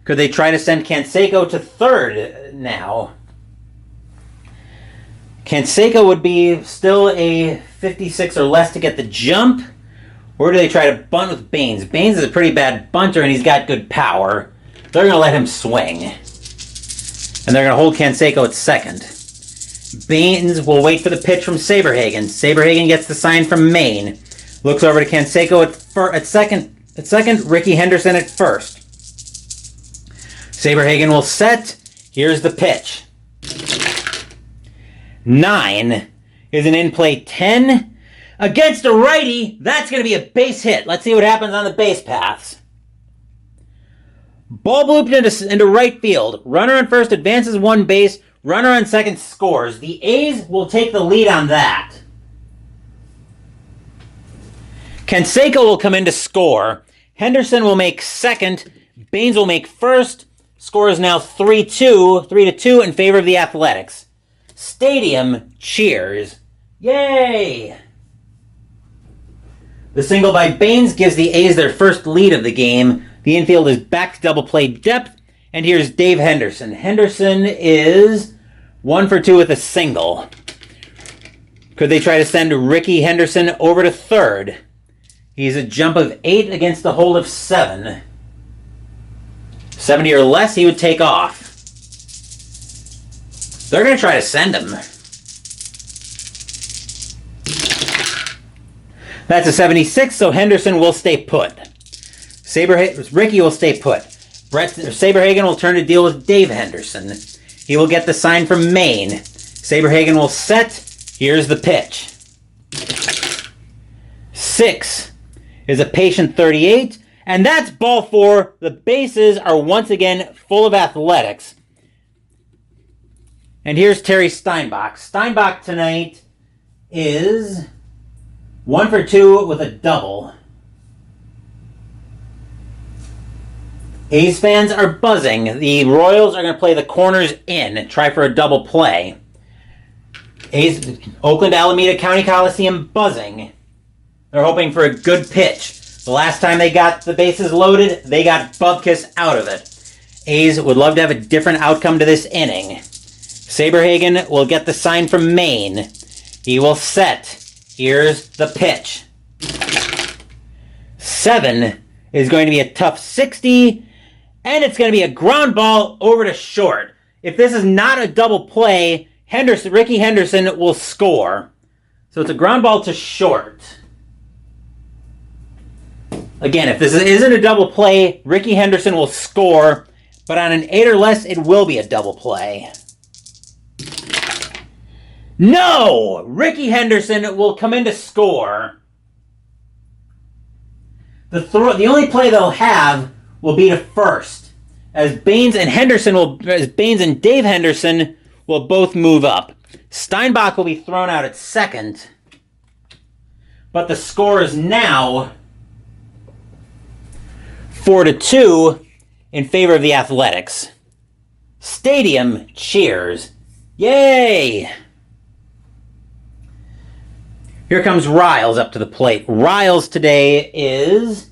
Could they try to send Canseco to third now? Canseco would be still a 56 or less to get the jump. Or do they try to bunt with Baines? Baines is a pretty bad bunter and he's got good power. They're going to let him swing. And they're going to hold Canseco at second. Baines will wait for the pitch from Saberhagen. Saberhagen gets the sign from Maine. Looks over to Canseco at second. Ricky Henderson at first. Saberhagen will set. Here's the pitch. 9 is an in-play 10. Against a righty, that's going to be a base hit. Let's see what happens on the base paths. Ball blooped into right field. Runner on first advances 1 base. Runner on second scores. The A's will take the lead on that. Canseco will come in to score. Henderson will make second. Baines will make first. Score is now 3-2 in favor of the Athletics. Stadium cheers. Yay! The single by Baines gives the A's their first lead of the game. The infield is back to double play depth. And here's Dave Henderson. Henderson is 1 for 2 with a single. Could they try to send Ricky Henderson over to third? He's a jump of 8 against the hold of 7. 70 or less, he would take off. They're going to try to send him. That's a 76, so Henderson will stay put. Ricky will stay put. Saberhagen will turn to deal with Dave Henderson. He will get the sign from Maine. Saberhagen will set. Here's the pitch. 6 is a patient 38, and that's ball 4. The bases are once again full of Athletics. And here's Terry Steinbach. Steinbach tonight is 1 for 2 with a double. A's fans are buzzing. The Royals are going to play the corners in, try for a double play. A's, Oakland Alameda County Coliseum buzzing. They're hoping for a good pitch. The last time they got the bases loaded, they got bupkis out of it. A's would love to have a different outcome to this inning. Saberhagen will get the sign from Maine. He will set. Here's the pitch. 7 is going to be a tough 60, and it's going to be a ground ball over to short. If this is not a double play, Ricky Henderson will score. So it's a ground ball to short. Again, if this isn't a double play, Ricky Henderson will score, but on an 8 or less, it will be a double play. No! Ricky Henderson will come in to score. The only play they'll have will be to first, as Baines and Dave Henderson will both move up. Steinbach will be thrown out at second, but the score is now 4-2 in favor of the Athletics. Stadium cheers. Yay! Here comes Riles up to the plate. Riles today is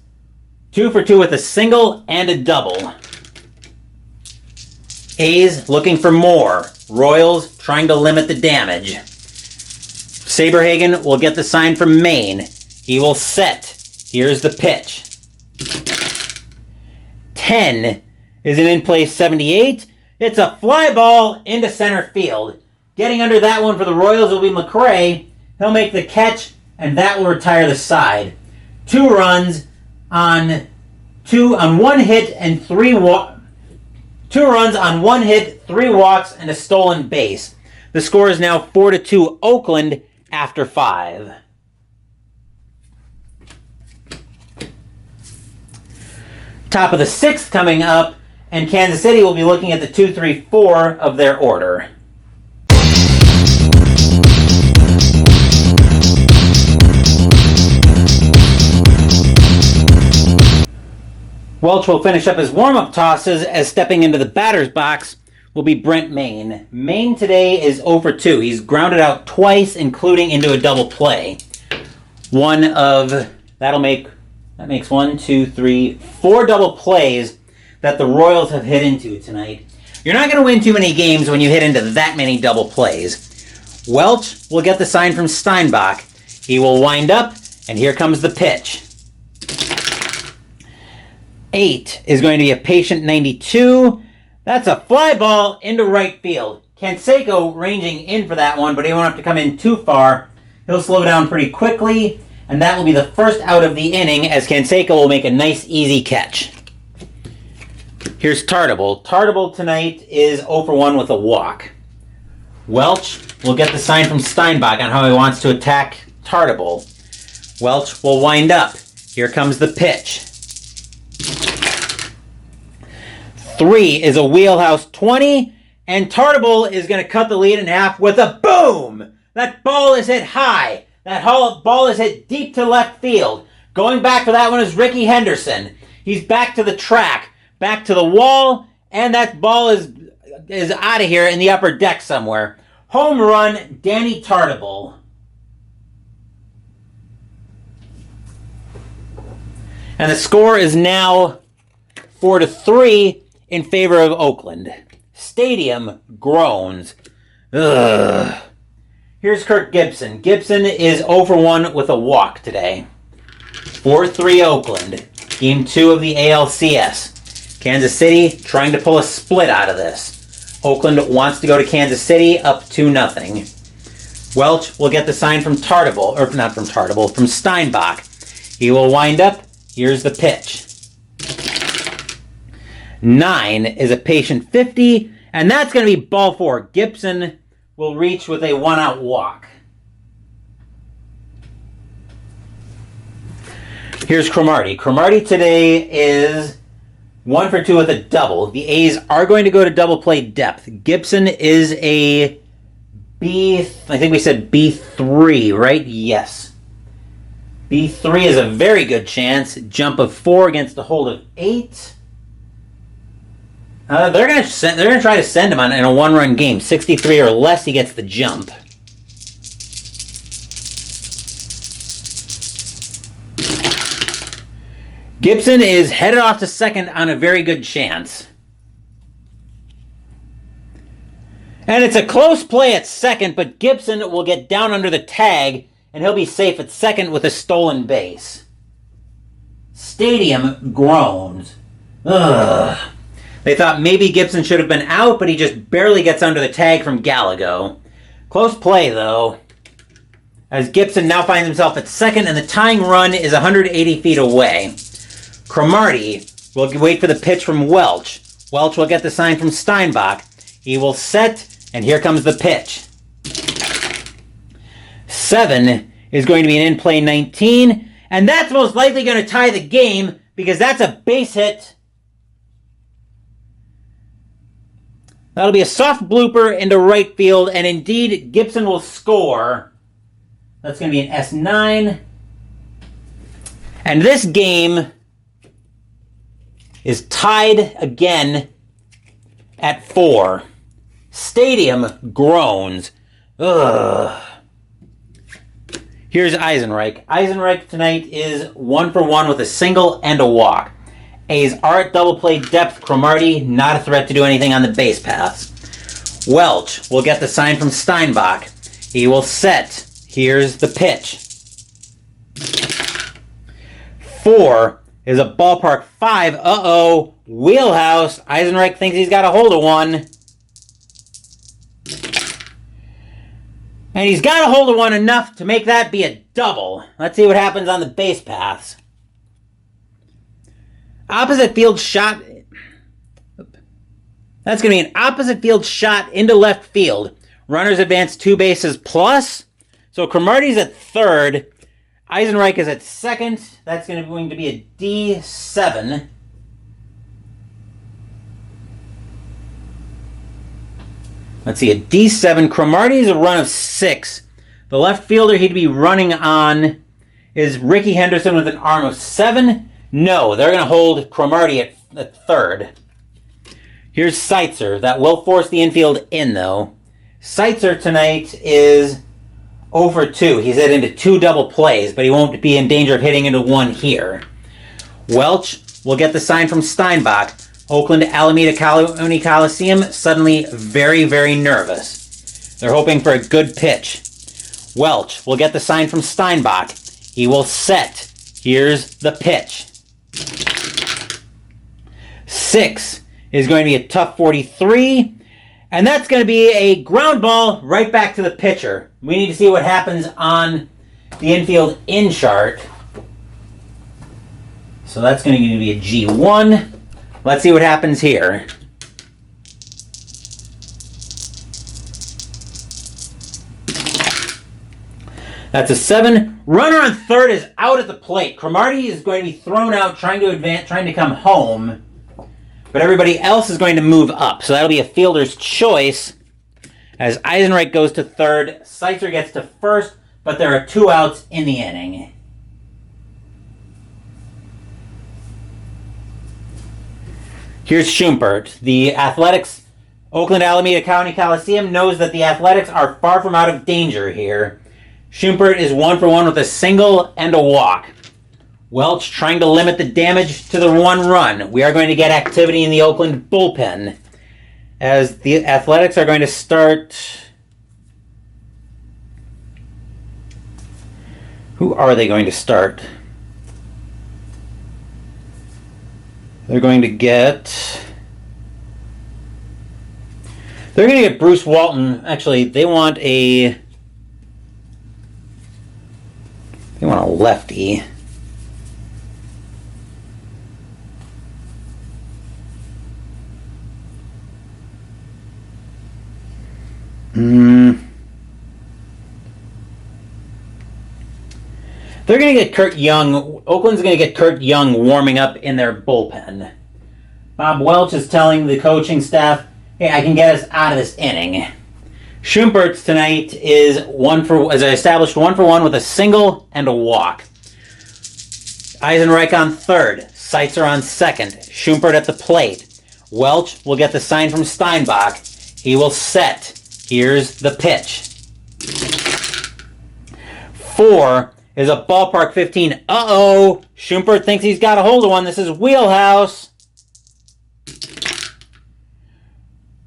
2 for 2 with a single and a double. A's looking for more. Royals trying to limit the damage. Saberhagen will get the sign from Maine. He will set. Here's the pitch. 10 is an in-play 78. It's a fly ball into center field. Getting under that one for the Royals will be McRae. He'll make the catch, and that will retire the side. 2 runs on 1 hit and 3 walks. 2 runs on 1 hit, 3 walks, and a stolen base. The score is now 4-2 Oakland after 5. Top of the 6th coming up, and Kansas City will be looking at the 2, 3, 4 of their order. Welch will finish up his warm-up tosses, as stepping into the batter's box will be Brent Maine. Maine today is 0 for 2. He's grounded out twice, including into a double play. That makes 1, 2, 3, 4 double plays that the Royals have hit into tonight. You're not going to win too many games when you hit into that many double plays. Welch will get the sign from Steinbach. He will wind up, and here comes the pitch. 8 is going to be a patient 92. That's a fly ball into right field. Canseco ranging in for that one, but he won't have to come in too far. He'll slow down pretty quickly, and that will be the first out of the inning, as Canseco will make a nice, easy catch. Here's Tartabull. Tartabull tonight is 0 for 1 with a walk. Welch will get the sign from Steinbach on how he wants to attack Tartabull. Welch will wind up. Here comes the pitch. 3 is a wheelhouse 20, and Tartabull is going to cut the lead in half with a boom! That ball is hit high. That ball is hit deep to left field. Going back for that one is Ricky Henderson. He's back to the track, back to the wall, and that ball is out of here in the upper deck somewhere. Home run, Danny Tartabull. And the score is now 4-3 in favor of Oakland. Stadium groans. Ugh. Here's Kirk Gibson. Gibson is 0 for 1 with a walk today. 4-3 Oakland. Game 2 of the ALCS. Kansas City trying to pull a split out of this. Oakland wants to go to Kansas City up 2-0. Welch will get the sign from from Steinbach. He will wind up. Here's the pitch. 9 is a patient 50, and that's going to be ball 4. Gibson will reach with a 1-out walk. Here's Cromartie. Cromartie today is 1 for 2 with a double. The A's are going to go to double play depth. Gibson is a I think we said B3, right? Yes. B3 is a very good chance. Jump of 4 against a hold of 8. They're gonna try to send him on in a one-run game. 63 or less, he gets the jump. Gibson is headed off to second on a very good chance. And it's a close play at second, but Gibson will get down under the tag, and he'll be safe at second with a stolen base. Stadium groans. Ugh. They thought maybe Gibson should have been out, but he just barely gets under the tag from Gallego. Close play, though, as Gibson now finds himself at second, and the tying run is 180 feet away. Cromartie will wait for the pitch from Welch. Welch will get the sign from Steinbach. He will set, and here comes the pitch. 7 is going to be an in-play 19, and that's most likely going to tie the game because that's a base hit. That'll be a soft blooper into right field, and indeed, Gibson will score. That's going to be an S9. And this game is tied again at 4. Stadium groans. Ugh. Here's Eisenreich. Eisenreich tonight is 1 for 1 with a single and a walk. A's Art double play depth. Cromartie not a threat to do anything on the base paths. Welch will get the sign from Steinbach. He will set. Here's the pitch. 4 is a ballpark 5. Uh-oh. Wheelhouse. Eisenreich thinks he's got a hold of one. And he's got a hold of one enough to make that be a double. Let's see what happens on the base paths. Opposite field shot. That's going to be an opposite field shot into left field. Runners advance 2 bases plus. So Cromartie's at third. Eisenreich is at second. That's going to be a D7. Let's see, a D7. Cromartie's a run of 6. The left fielder he'd be running on is Ricky Henderson with an arm of 7. No, they're going to hold Cromartie at third. Here's Seitzer. That will force the infield in, though. Seitzer tonight is 0 for 2. He's hit into 2 double plays, but he won't be in danger of hitting into 1 here. Welch will get the sign from Steinbach. Oakland Alameda County Coliseum suddenly very, very nervous. They're hoping for a good pitch. Welch will get the sign from Steinbach. He will set. Here's the pitch. 6 is going to be a tough 43, and that's going to be a ground ball right back to the pitcher. We need to see what happens on the infield in chart. So that's going to be a G1. Let's see what happens here. That's a 7. Runner on third is out at the plate. Cromartie is going to be thrown out, trying to advance, trying to come home. But everybody else is going to move up. So that'll be a fielder's choice. As Eisenreich goes to third, Seitzer gets to first, but there are 2 outs in the inning. Here's Schumpert. The Athletics, Oakland Alameda County Coliseum knows that the Athletics are far from out of danger here. Schumpert is 1 for 1 with a single and a walk. Welch trying to limit the damage to the 1 run. We are going to get activity in the Oakland bullpen as the Athletics are going to start. Who are they going to start? They're going to get Bruce Walton. Actually, they want a lefty. They're going to get Kurt Young. Oakland's going to get Kurt Young warming up in their bullpen. Bob Welch is telling the coaching staff, hey, I can get us out of this inning. Schumpert's tonight is as I established, 1 for 1 with a single and a walk. Eisenreich on third. Seitzer on second. Schumpert at the plate. Welch will get the sign from Steinbach. He will set. Here's the pitch. 4 is a ballpark 15. Uh-oh! Schumpert thinks he's got a hold of one. This is wheelhouse.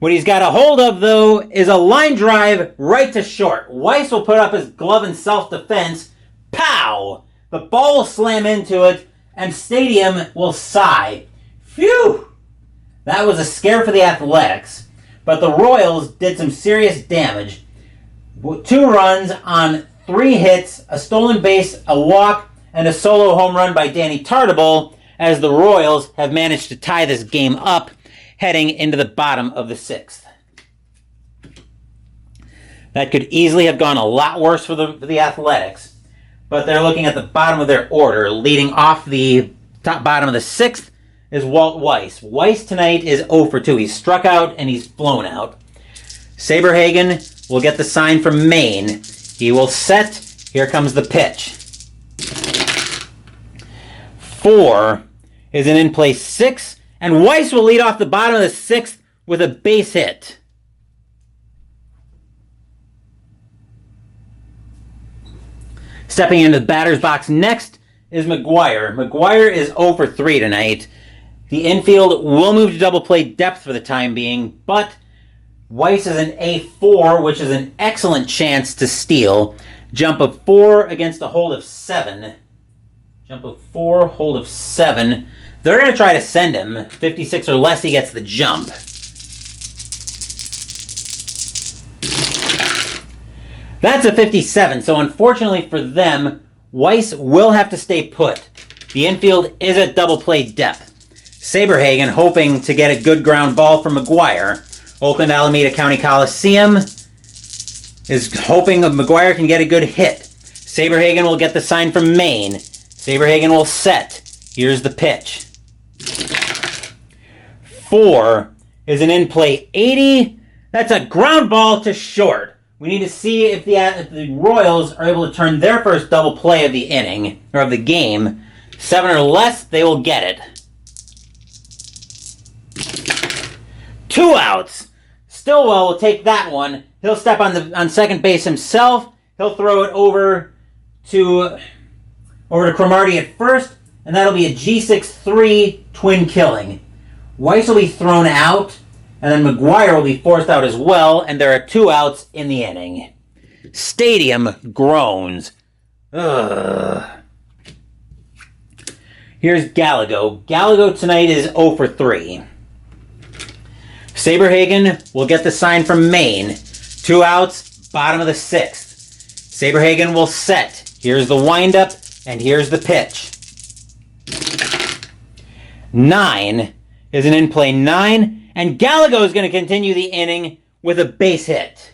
What he's got a hold of, though, is a line drive right to short. Weiss will put up his glove in self-defense. Pow! The ball will slam into it, and Stadium will sigh. Phew! That was a scare for the Athletics, but the Royals did some serious damage. 2 runs on 3 hits, a stolen base, a walk, and a solo home run by Danny Tartabull, as the Royals have managed to tie this game up, heading into the bottom of the 6th. That could easily have gone a lot worse for the Athletics, but they're looking at the bottom of their order. Leading off the bottom of the 6th is Walt Weiss. Weiss tonight is 0 for 2. He's struck out and he's flown out. Saberhagen will get the sign from Maine. He will set. Here comes the pitch. 4 is an in-play 6, and Weiss will lead off the bottom of the 6th with a base hit. Stepping into the batter's box next is McGuire. McGuire is 0 for 3 tonight. The infield will move to double play depth for the time being, but Weiss is an A4, which is an excellent chance to steal. Jump of 4 against a hold of 7. Jump of 4, hold of 7. They're going to try to send him. 56 or less, he gets the jump. That's a 57, so unfortunately for them, Weiss will have to stay put. The infield is at double play depth. Saberhagen hoping to get a good ground ball from McGuire. Oakland Alameda County Coliseum is hoping McGuire can get a good hit. Saberhagen will get the sign from Maine. Saberhagen will set. Here's the pitch. 4 is an in-play 80. That's a ground ball to short. We need to see if the Royals are able to turn their first double play of the inning, or of the game. 7 or less, they will get it. 2 outs. Stillwell will take that one. He'll step on second base himself. He'll throw it over to Cromartie at first, and that'll be a G6-3 twin killing. Weiss will be thrown out, and then McGuire will be forced out as well, and there are 2 outs in the inning. Stadium groans. Ugh. Here's Gallego. Gallego tonight is 0 for 3. Saberhagen will get the sign from Maine. 2 outs, bottom of the 6th. Saberhagen will set. Here's the windup, and here's the pitch. 9 is an in-play 9, and Gallego is going to continue the inning with a base hit.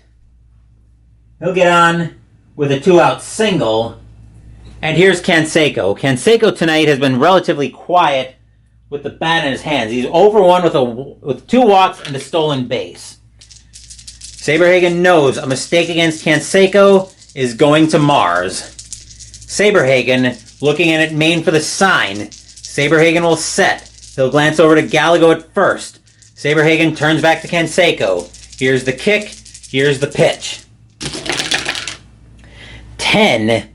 He'll get on with a 2-out single, and here's Canseco. Canseco tonight has been relatively quiet with the bat in his hands. He's over 1 with 2 walks and a stolen base. Saberhagen knows a mistake against Canseco is going to Mars. Saberhagen looking in at Maine for the sign. Saberhagen will set. He'll glance over to Gallego at first. Saberhagen turns back to Canseco. Here's the kick. Here's the pitch. 10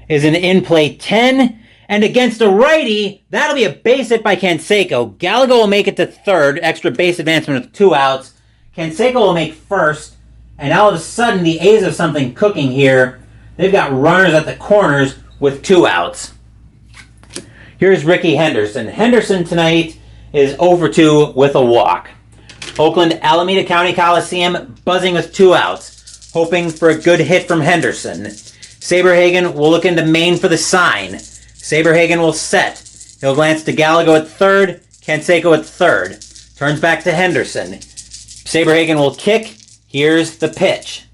is an in-play 10. And against a righty, that'll be a base hit by Canseco. Gallego will make it to third, extra base advancement with 2 outs. Canseco will make first, and all of a sudden the A's have something cooking here. They've got runners at the corners with 2 outs. Here's Ricky Henderson. Henderson tonight is 0 for 2 with a walk. Oakland Alameda County Coliseum buzzing with 2 outs, hoping for a good hit from Henderson. Saberhagen will look into Maine for the sign. Saberhagen will set. He'll glance to Gallego at third, Canseco at third. Turns back to Henderson. Saberhagen will kick. Here's the pitch.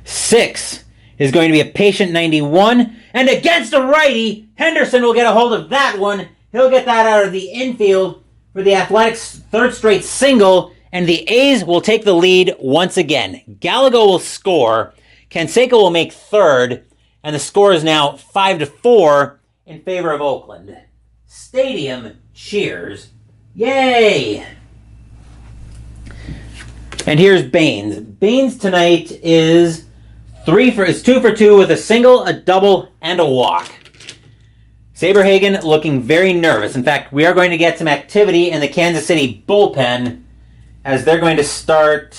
6 is going to be a patient 91. And against a righty, Henderson will get a hold of that one. He'll get that out of the infield for the Athletics' 3rd straight single. And the A's will take the lead once again. Gallego will score. Canseco will make third. And the score is now 5-4 in favor of Oakland. Stadium cheers. Yay! And here's Baines. Baines tonight is 2 for 2 with a single, a double, and a walk. Saberhagen looking very nervous. In fact, we are going to get some activity in the Kansas City bullpen as they're going to start...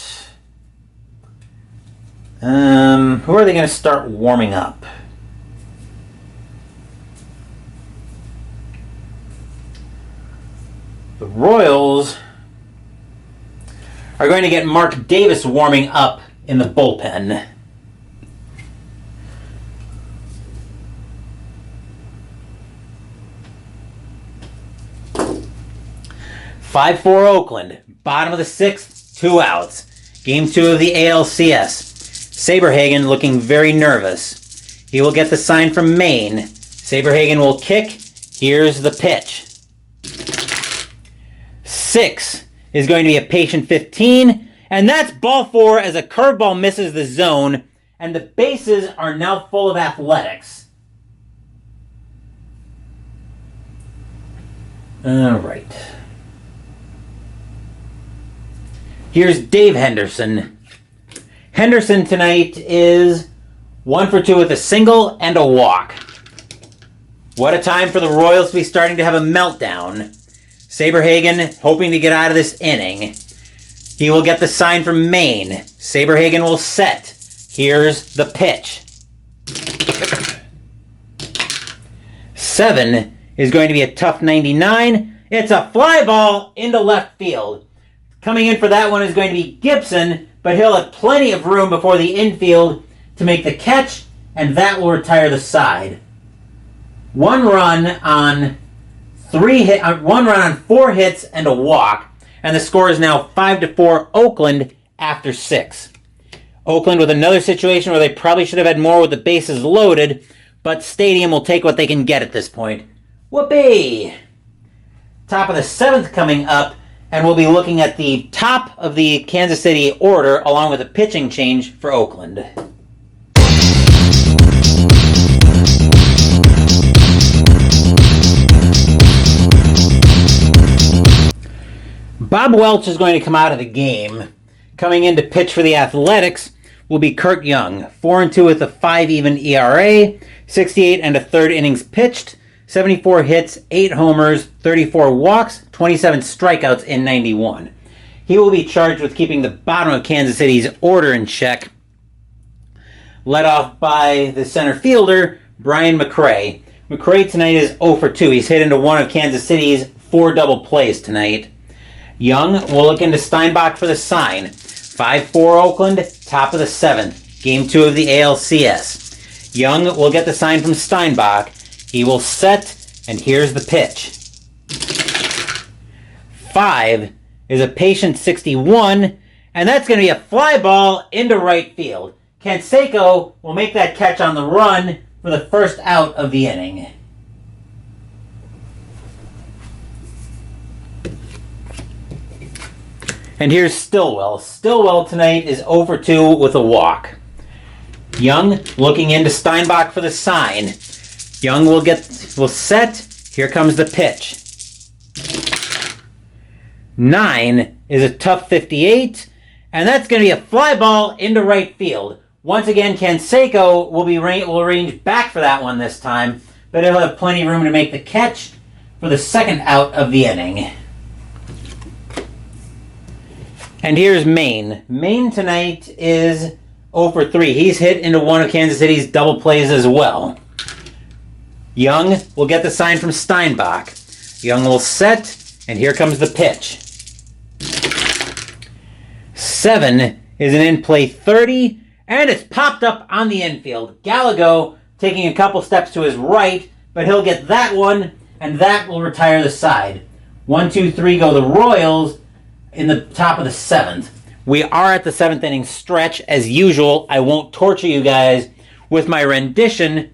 who are they going to start warming up? The Royals are going to get Mark Davis warming up in the bullpen. (5-4) Oakland. Bottom of the 6th, 2 outs. Game 2 of the ALCS. Saberhagen looking very nervous. He will get the sign from Maine. Saberhagen will kick. Here's the pitch. 6 is going to be a patient 15, and that's ball 4 as a curveball misses the zone, and the bases are now full of athletics. All right. Here's Dave Henderson. Henderson tonight is 1 for 2 with a single and a walk. What a time for the Royals to be starting to have a meltdown. Saberhagen hoping to get out of this inning. He will get the sign from Maine. Saberhagen will set. Here's the pitch. 7 is going to be a tough 99. It's a fly ball into left field. Coming in for that one is going to be Gibson, but he'll have plenty of room before the infield to make the catch, and that will retire the side. 1 run on 4 hits and a walk, and the score is now 5-4 Oakland after 6. Oakland with another situation where they probably should have had more with the bases loaded, but Stadium will take what they can get at this point. Whoopee! Top of the 7th coming up, and we'll be looking at the top of the Kansas City order along with a pitching change for Oakland. Bob Welch is going to come out of the game. Coming in to pitch for the Athletics will be Kurt Young. 4-2 with a 5-even ERA, 68 and a third innings pitched, 74 hits, 8 homers, 34 walks, 27 strikeouts in 91. He will be charged with keeping the bottom of Kansas City's order in check, led off by the center fielder, Brian McRae. McRae tonight is 0 for 2. He's hit into one of Kansas City's 4 double plays tonight. Young will look into Steinbach for the sign. 5-4 Oakland, top of the 7th. Game 2 of the ALCS. Young will get the sign from Steinbach. He will set, and here's the pitch. 5 is a patient 61, and that's going to be a fly ball into right field. Canseco will make that catch on the run for the first out of the inning. And here's Stillwell. Stillwell tonight is 0 for 2 with a walk. Young looking into Steinbach for the sign. Young will set. Here comes the pitch. 9 is a tough 58, and that's going to be a fly ball into right field. Once again, Canseco will range back for that one this time, but he'll have plenty of room to make the catch for the second out of the inning. And here's Maine. Maine tonight is 0 for 3. He's hit into one of Kansas City's double plays as well. Young will get the sign from Steinbach. Young will set, and here comes the pitch. 7 is an in-play 30, and it's popped up on the infield. Gallego taking a couple steps to his right, but he'll get that one, and that will retire the side. 1, 2, 3 go the Royals in the top of the 7th. We are at the 7th inning stretch. As usual, I won't torture you guys with my rendition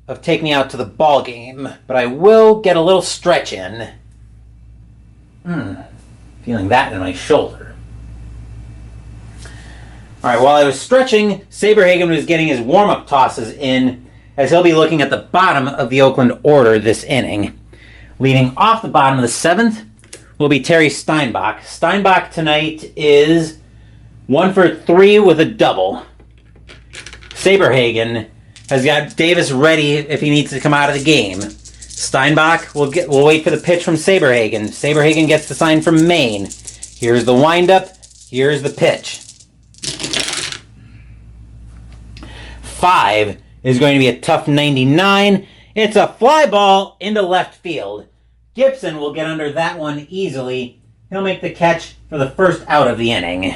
of Take Me Out to the Ball Game, but I will get a little stretch in. Feeling that in my shoulder. All right, while I was stretching, Saberhagen was getting his warm-up tosses in as he'll be looking at the bottom of the Oakland order this inning. Leading off the bottom of the 7th will be Terry Steinbach. Steinbach tonight is 1 for 3 with a double. Saberhagen has got Davis ready if he needs to come out of the game. Steinbach will wait for the pitch from Saberhagen. Saberhagen gets the sign from Maine. Here's the windup. Here's the pitch. 5 is going to be a tough 99. It's a fly ball into left field. Gibson will get under that one easily. He'll make the catch for the first out of the inning.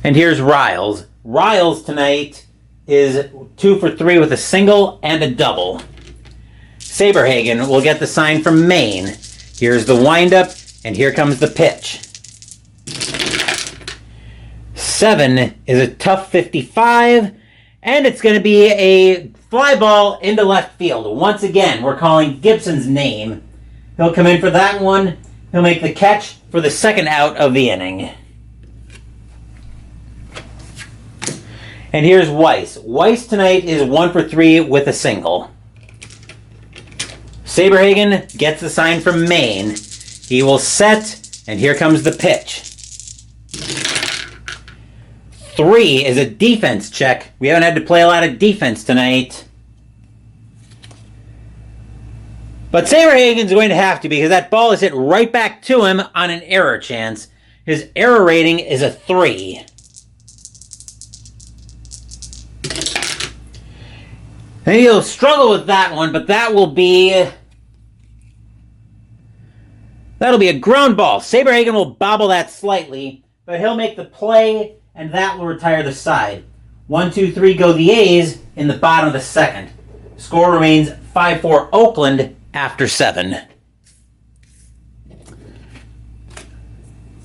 And here's Riles. Riles tonight is 2 for 3 with a single and a double. Saberhagen will get the sign from Maine. Here's the windup, and here comes the pitch. 7 is a tough 55, and it's going to be a fly ball into left field. Once again, we're calling Gibson's name. He'll come in for that one. He'll make the catch for the second out of the inning. And here's Weiss. Weiss tonight is 1 for 3 with a single. Saberhagen gets the sign from Maine. He will set, and here comes the pitch. 3 is a defense check. We haven't had to play a lot of defense tonight. But Saberhagen's going to have to, because that ball is hit right back to him on an error chance. His error rating is a 3. And he'll struggle with that one, but that'll be a ground ball. Saberhagen will bobble that slightly, but he'll make the play, and that will retire the side. 1, 2, 3 go the A's in the bottom of the 2nd. Score remains 5-4 Oakland after 7.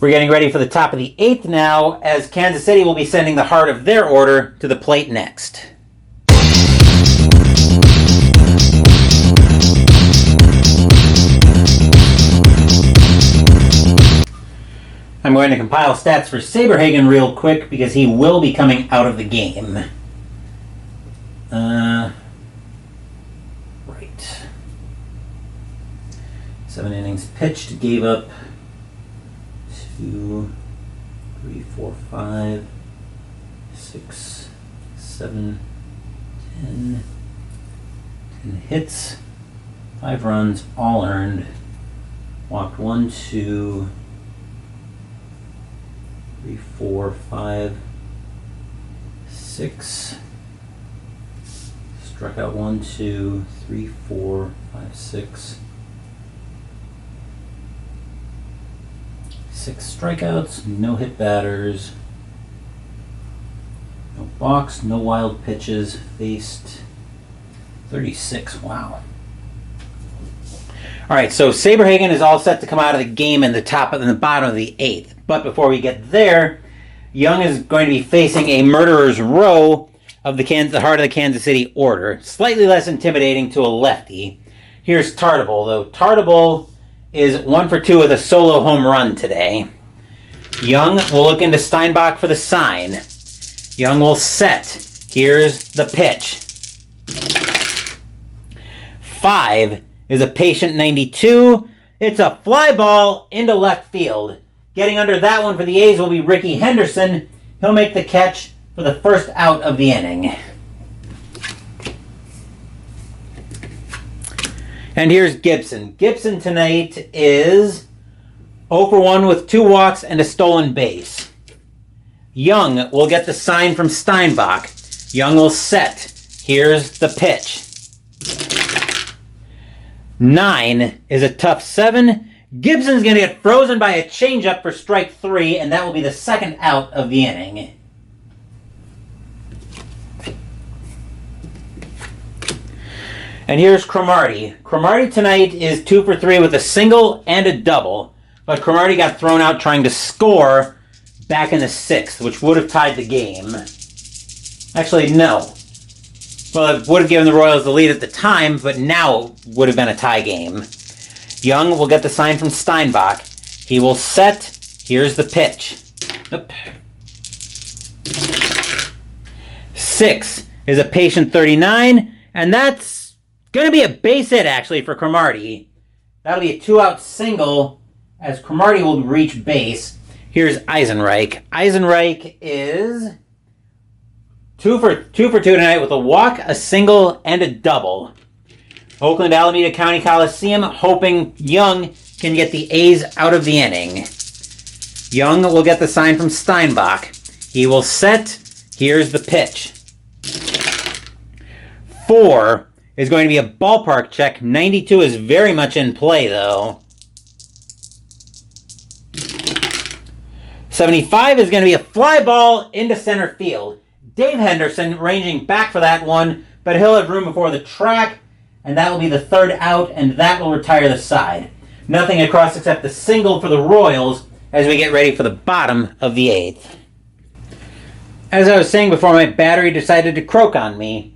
We're getting ready for the top of the 8th now, as Kansas City will be sending the heart of their order to the plate next. I'm going to compile stats for Saberhagen real quick because he will be coming out of the game. Right. 7 innings pitched, gave up 2, 3, 4, 5, 6, 7, 10. 10 hits, 5 runs, all earned. Walked 1, 2, 3, 4, 5, 6. Struck out 1, 2, 3, 4, 5, 6. 6 strikeouts, no hit batters, no balks, no wild pitches, faced 36. Wow. All right, so Saberhagen is all set to come out of the game in the bottom of the 8th. But before we get there, Young is going to be facing a murderer's row of the heart of the Kansas City order. Slightly less intimidating to a lefty. Here's Tartabull, though. Tartabull is 1 for 2 with a solo home run today. Young will look into Steinbach for the sign. Young will set. Here's the pitch. 5 is a patient 92. It's a fly ball into left field. Getting under that one for the A's will be Ricky Henderson. He'll make the catch for the first out of the inning. And here's Gibson. Gibson tonight is 0 for 1 with 2 walks and a stolen base. Young will get the sign from Steinbach. Young will set. Here's the pitch. 9 is a tough 7. Gibson's going to get frozen by a changeup for strike 3, and that will be the second out of the inning. And here's Cromartie. Cromartie tonight is 2 for 3 with a single and a double, but Cromartie got thrown out trying to score back in the 6th, which would have tied the game. Actually, no. Well, it would have given the Royals the lead at the time, but now would have been a tie game. Young will get the sign from Steinbach. He will set. Here's the pitch. Oop. 6 is a patient 39, and that's going to be a base hit, actually, for Cromartie. That'll be a 2-out single, as Cromartie will reach base. Here's Eisenreich. Eisenreich is 2 for 2 tonight with a walk, a single, and a double. Oakland Alameda County Coliseum hoping Young can get the A's out of the inning. Young will get the sign from Steinbach. He will set. Here's the pitch. 4 is going to be a ballpark check. 92 is very much in play, though. 75 is going to be a fly ball into center field. Dave Henderson ranging back for that one, but he'll have room before the track, and that will be the 3rd out, and that will retire the side. Nothing across except the single for the Royals as we get ready for the bottom of the 8th. As I was saying before, my battery decided to croak on me.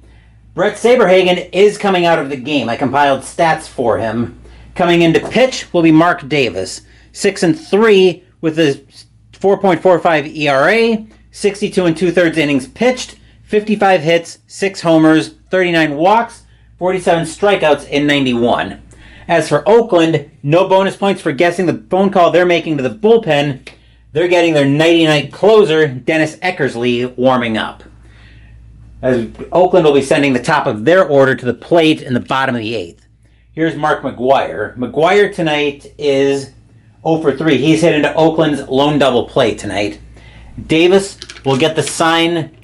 Brett Saberhagen is coming out of the game. I compiled stats for him. Coming into pitch will be Mark Davis. 6-3 with a 4.45 ERA, 62 2/3 innings pitched, 55 hits, 6 homers, 39 walks, 47 strikeouts in 91. As for Oakland, no bonus points for guessing the phone call they're making to the bullpen. They're getting their nighty-night closer, Dennis Eckersley, warming up. As Oakland will be sending the top of their order to the plate in the bottom of the 8th. Here's Mark McGuire. McGuire tonight is 0 for 3. He's hit into Oakland's lone double play tonight. Davis will get the sign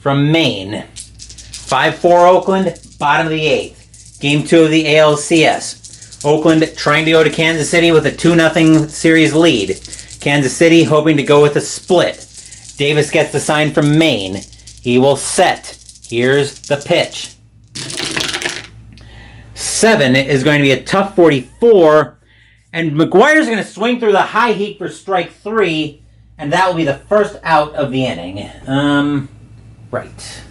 from Maine. 5-4 Oakland, bottom of the 8th. Game 2 of the ALCS. Oakland trying to go to Kansas City with a 2-0 series lead. Kansas City hoping to go with a split. Davis gets the sign from Maine. He will set. Here's the pitch. 7 is going to be a tough 44. And McGuire's going to swing through the high heat for strike 3. And that will be the 1st out of the inning. Right.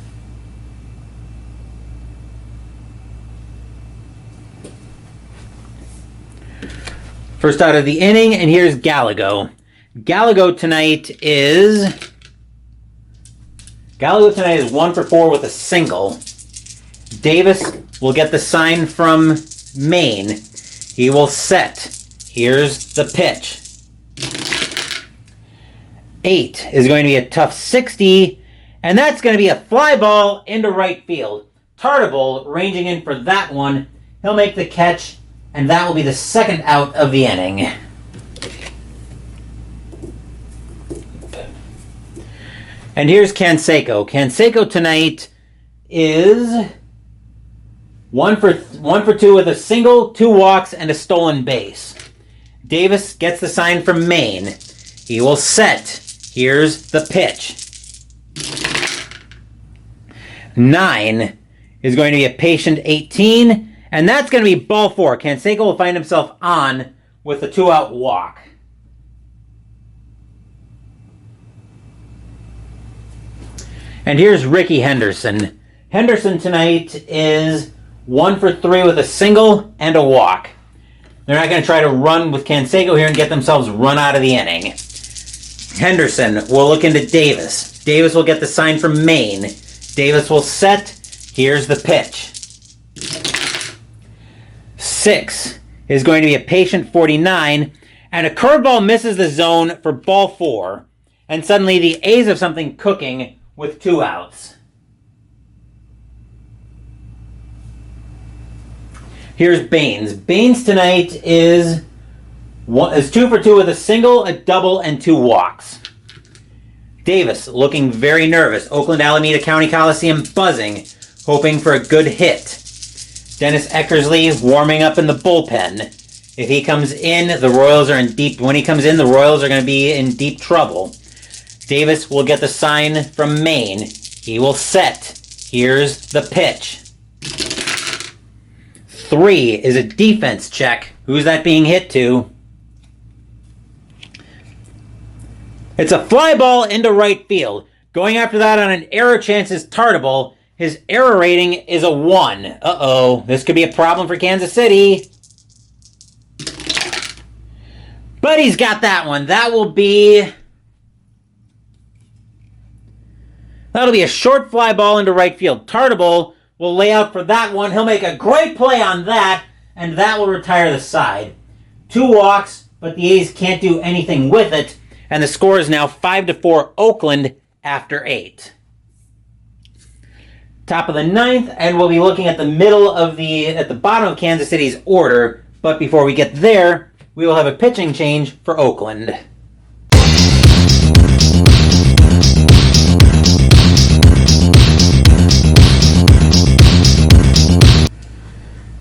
First out of the inning, and here's Gallego. Gallego tonight is 1 for 4 with a single. Davis will get the sign from Maine. He will set. Here's the pitch. 8 is going to be a tough 60, and that's going to be a fly ball into right field. Tartabull ranging in for that one. He'll make the catch, and that will be the 2nd out of the inning. And here's Canseco. Canseco tonight is 1 for 2 with a single, 2 walks, and a stolen base. Davis gets the sign from Maine. He will set. Here's the pitch. 9 is going to be a patient 18, and that's going to be ball 4. Canseco will find himself on with a 2-out walk. And here's Ricky Henderson. Henderson tonight is 1 for 3 with a single and a walk. They're not going to try to run with Canseco here and get themselves run out of the inning. Henderson will look into Davis. Davis will get the sign from Maine. Davis will set. Here's the pitch. 6 is going to be a patient 49, and a curveball misses the zone for ball 4. And suddenly the A's have something cooking with 2 outs. Here's Baines. Baines tonight is 2 for 2 with a single, a double, and 2 walks. Davis looking very nervous. Oakland Alameda County Coliseum buzzing, hoping for a good hit. Dennis Eckersley warming up in the bullpen. If he comes in, the Royals are in deep. When he comes in, the Royals are going to be in deep trouble. Davis will get the sign from Maine. He will set. Here's the pitch. 3 is a defense check. Who's that being hit to? It's a fly ball into right field. Going after that on an error chance is Tartabull. His error rating is a 1. Uh-oh. This could be a problem for Kansas City. But he's got that one. That'll be That'll be a short fly ball into right field. Tartable will lay out for that one. He'll make a great play on that, and that will retire the side. 2 walks, but the A's can't do anything with it, and the score is now 5-4 Oakland after 8. Top of the 9th, and we'll be looking at the bottom of Kansas City's order. But before we get there, we will have a pitching change for Oakland.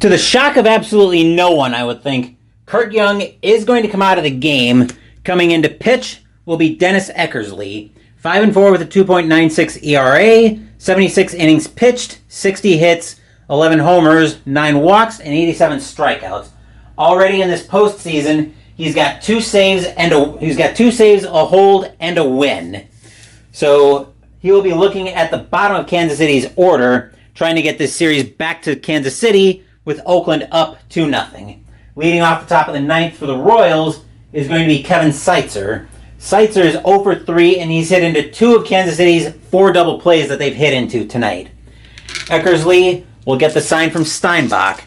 To the shock of absolutely no one, I would think, Kurt Young is going to come out of the game. Coming in to pitch will be Dennis Eckersley. 5-4 with a 2.96 ERA, 76 innings pitched, 60 hits, 11 homers, 9 walks, and 87 strikeouts. Already in this postseason, he's got 2 saves, a hold, and a win. So he will be looking at the bottom of Kansas City's order, trying to get this series back to Kansas City with Oakland up 2-0. Leading off the top of the 9th for the Royals is going to be Kevin Seitzer. Seitzer is 0 for 3, and he's hit into 2 of Kansas City's 4 double plays that they've hit into tonight. Eckersley will get the sign from Steinbach.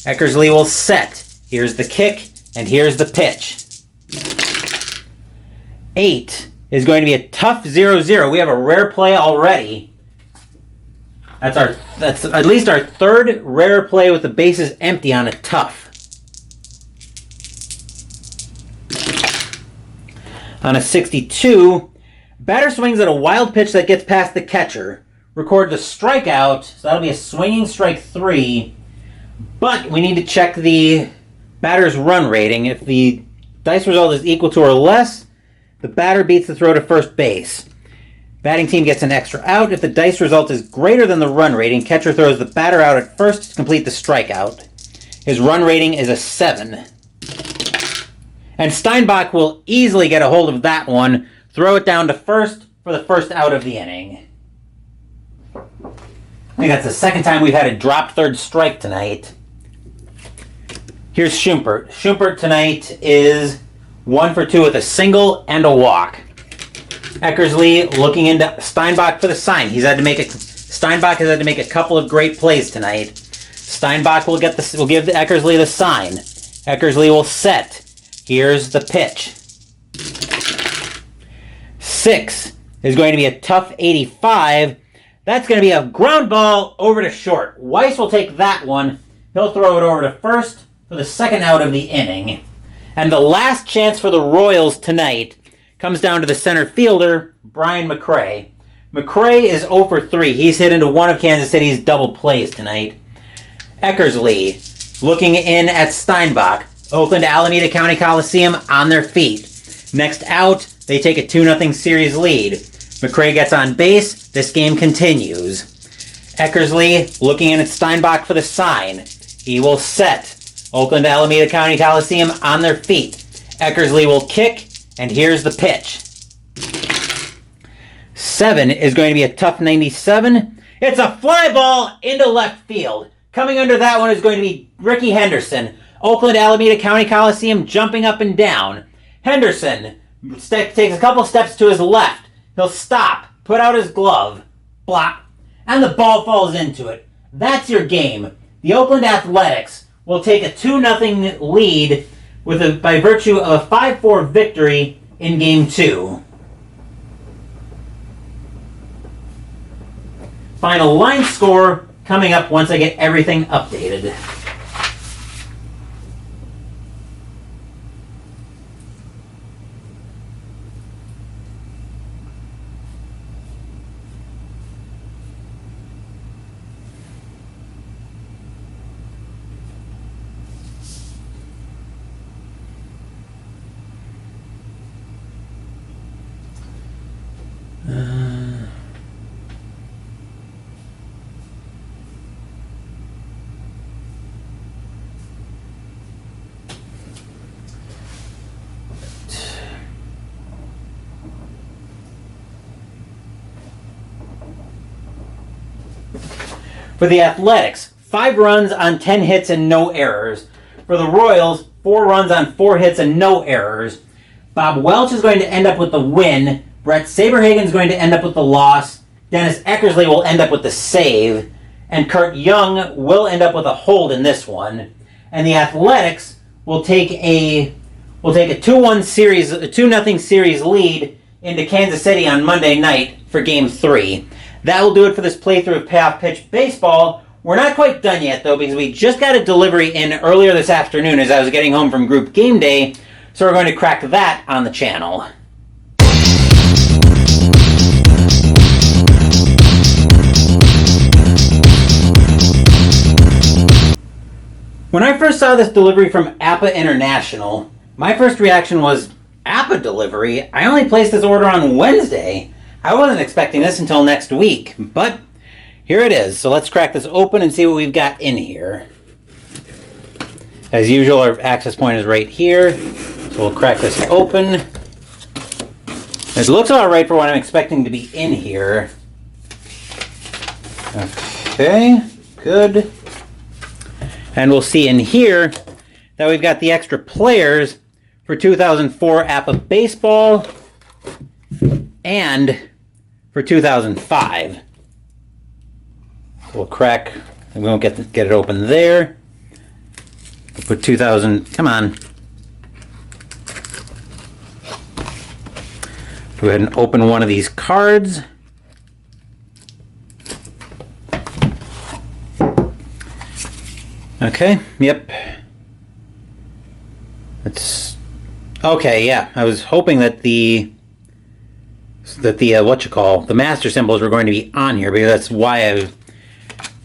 Eckersley will set. Here's the kick, and here's the pitch. 8 is going to be a tough 0-0. We have a rare play already. That's at least our 3rd rare play with the bases empty on a tough. On a 62, batter swings at a wild pitch that gets past the catcher. Record the strikeout, so that'll be a swinging strike 3. But we need to check the batter's run rating. If the dice result is equal to or less, the batter beats the throw to first base. Batting team gets an extra out. If the dice result is greater than the run rating, catcher throws the batter out at first to complete the strikeout. His run rating is a 7. And Steinbach will easily get a hold of that one, throw it down to first for the first out of the inning. I think that's the second time we've had a dropped third strike tonight. Here's Schumpert. Schumpert tonight is 1 for 2 with a single and a walk. Eckersley looking into Steinbach for the sign. Steinbach has had to make a couple of great plays tonight. Steinbach will give Eckersley the sign. Eckersley will set. Here's the pitch. 6 is going to be a tough 85. That's going to be a ground ball over to short. Weiss will take that one. He'll throw it over to first for the second out of the inning. And the last chance for the Royals tonight comes down to the center fielder, Brian McRae. McRae is 0 for 3. He's hit into 1 of Kansas City's double plays tonight. Eckersley looking in at Steinbach. Oakland Alameda County Coliseum on their feet. Next out, they take a 2-0 series lead. McRae gets on base. This game continues. Eckersley looking in at Steinbach for the sign. He will set. Oakland Alameda County Coliseum on their feet. Eckersley will kick, and here's the pitch. 7 is going to be a tough 97. It's a fly ball into left field. Coming under that one is going to be Ricky Henderson. Oakland Alameda County Coliseum jumping up and down. Henderson takes a couple steps to his left. He'll stop, put out his glove, blop, and the ball falls into it. That's your game. The Oakland Athletics will take a 2-0 lead by virtue of a 5-4 victory in Game 2. Final line score coming up once I get everything updated. For the Athletics, 5 runs on 10 hits and no errors. For the Royals, 4 runs on 4 hits and no errors. Bob Welch is going to end up with the win. Brett Saberhagen is going to end up with the loss. Dennis Eckersley will end up with the save, and Kurt Young will end up with a hold in this one. And the Athletics will take a 2-1 series, a 2-0 series lead into Kansas City on Monday night for Game 3. That will do it for this playthrough of Payoff Pitch Baseball. We're not quite done yet, though, because we just got a delivery in earlier this afternoon as I was getting home from Group Game Day, so we're going to crack that on the channel. When I first saw this delivery from APA International, my first reaction was, APA delivery? I only placed this order on Wednesday. I wasn't expecting this until next week, but here it is. So let's crack this open and see what we've got in here. As usual, our access point is right here. So we'll crack this open. It looks all right for what I'm expecting to be in here. Okay, good. And we'll see in here that we've got the extra players for 2004 APA Baseball and for 2005. So we'll crack, and we won't get it open there. We'll put 2000, come on. Go ahead and open one of these cards. Okay, yep. It's okay, yeah. I was hoping that the the master symbols were going to be on here, because that's why I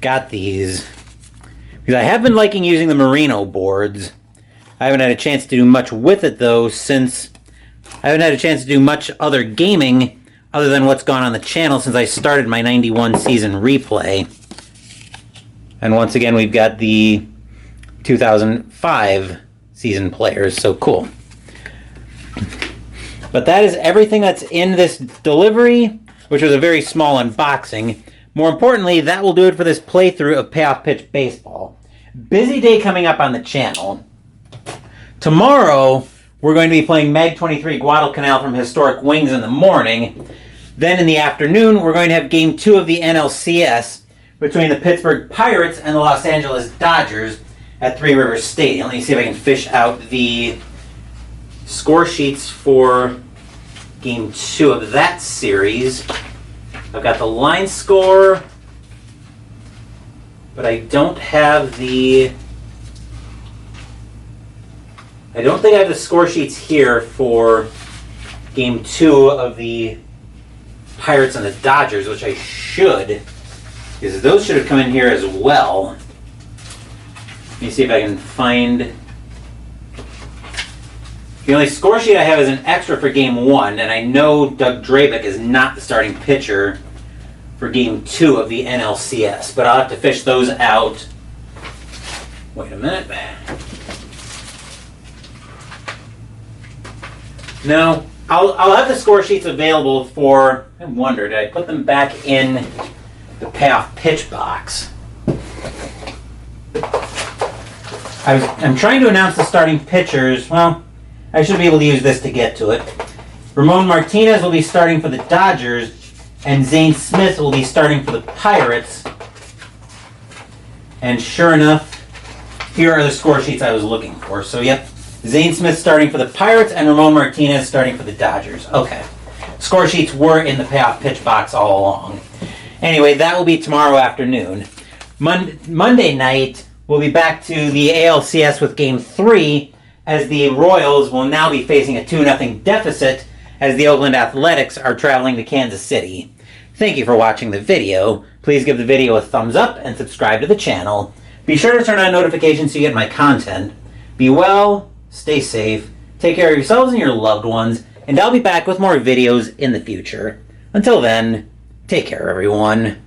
got these. Because I have been liking using the Merino boards. I haven't had a chance to do much with it, though, since I haven't had a chance to do much other gaming other than what's gone on the channel since I started my 91 season replay. And once again, we've got the 2005 season players, so cool. But that is everything that's in this delivery, which was a very small unboxing. More importantly, that will do it for this playthrough of Payoff Pitch Baseball. Busy day coming up on the channel. Tomorrow, we're going to be playing Mag 23 Guadalcanal from Historic Wings in the morning. Then in the afternoon, we're going to have Game 2 of the NLCS between the Pittsburgh Pirates and the Los Angeles Dodgers at Three Rivers Stadium. Let me see if I can fish out the score sheets for Game 2 of that series. I've got the line score, but I don't have the... I don't think I have the score sheets here for Game 2 of the Pirates and the Dodgers, which I should, because those should have come in here as well. Let me see if I can find... The only score sheet I have is an extra for Game 1, and I know Doug Drabick is not the starting pitcher for Game 2 of the NLCS, but I'll have to fish those out. Wait a minute. No, I'll have the score sheets available for... I wonder, did I put them back in the Payoff Pitch box? I'm trying to announce the starting pitchers. Well, I should be able to use this to get to it. Ramon Martinez will be starting for the Dodgers, and Zane Smith will be starting for the Pirates. And sure enough, here are the score sheets I was looking for. So, yep, Zane Smith starting for the Pirates and Ramon Martinez starting for the Dodgers. Okay. Score sheets were in the Payoff Pitch box all along. Anyway, that will be tomorrow afternoon. Monday night, we'll be back to the ALCS with Game 3, as the Royals will now be facing a 2-0 deficit as the Oakland Athletics are traveling to Kansas City. Thank you for watching the video. Please give the video a thumbs up and subscribe to the channel. Be sure to turn on notifications so you get my content. Be well, stay safe, take care of yourselves and your loved ones, and I'll be back with more videos in the future. Until then, take care everyone.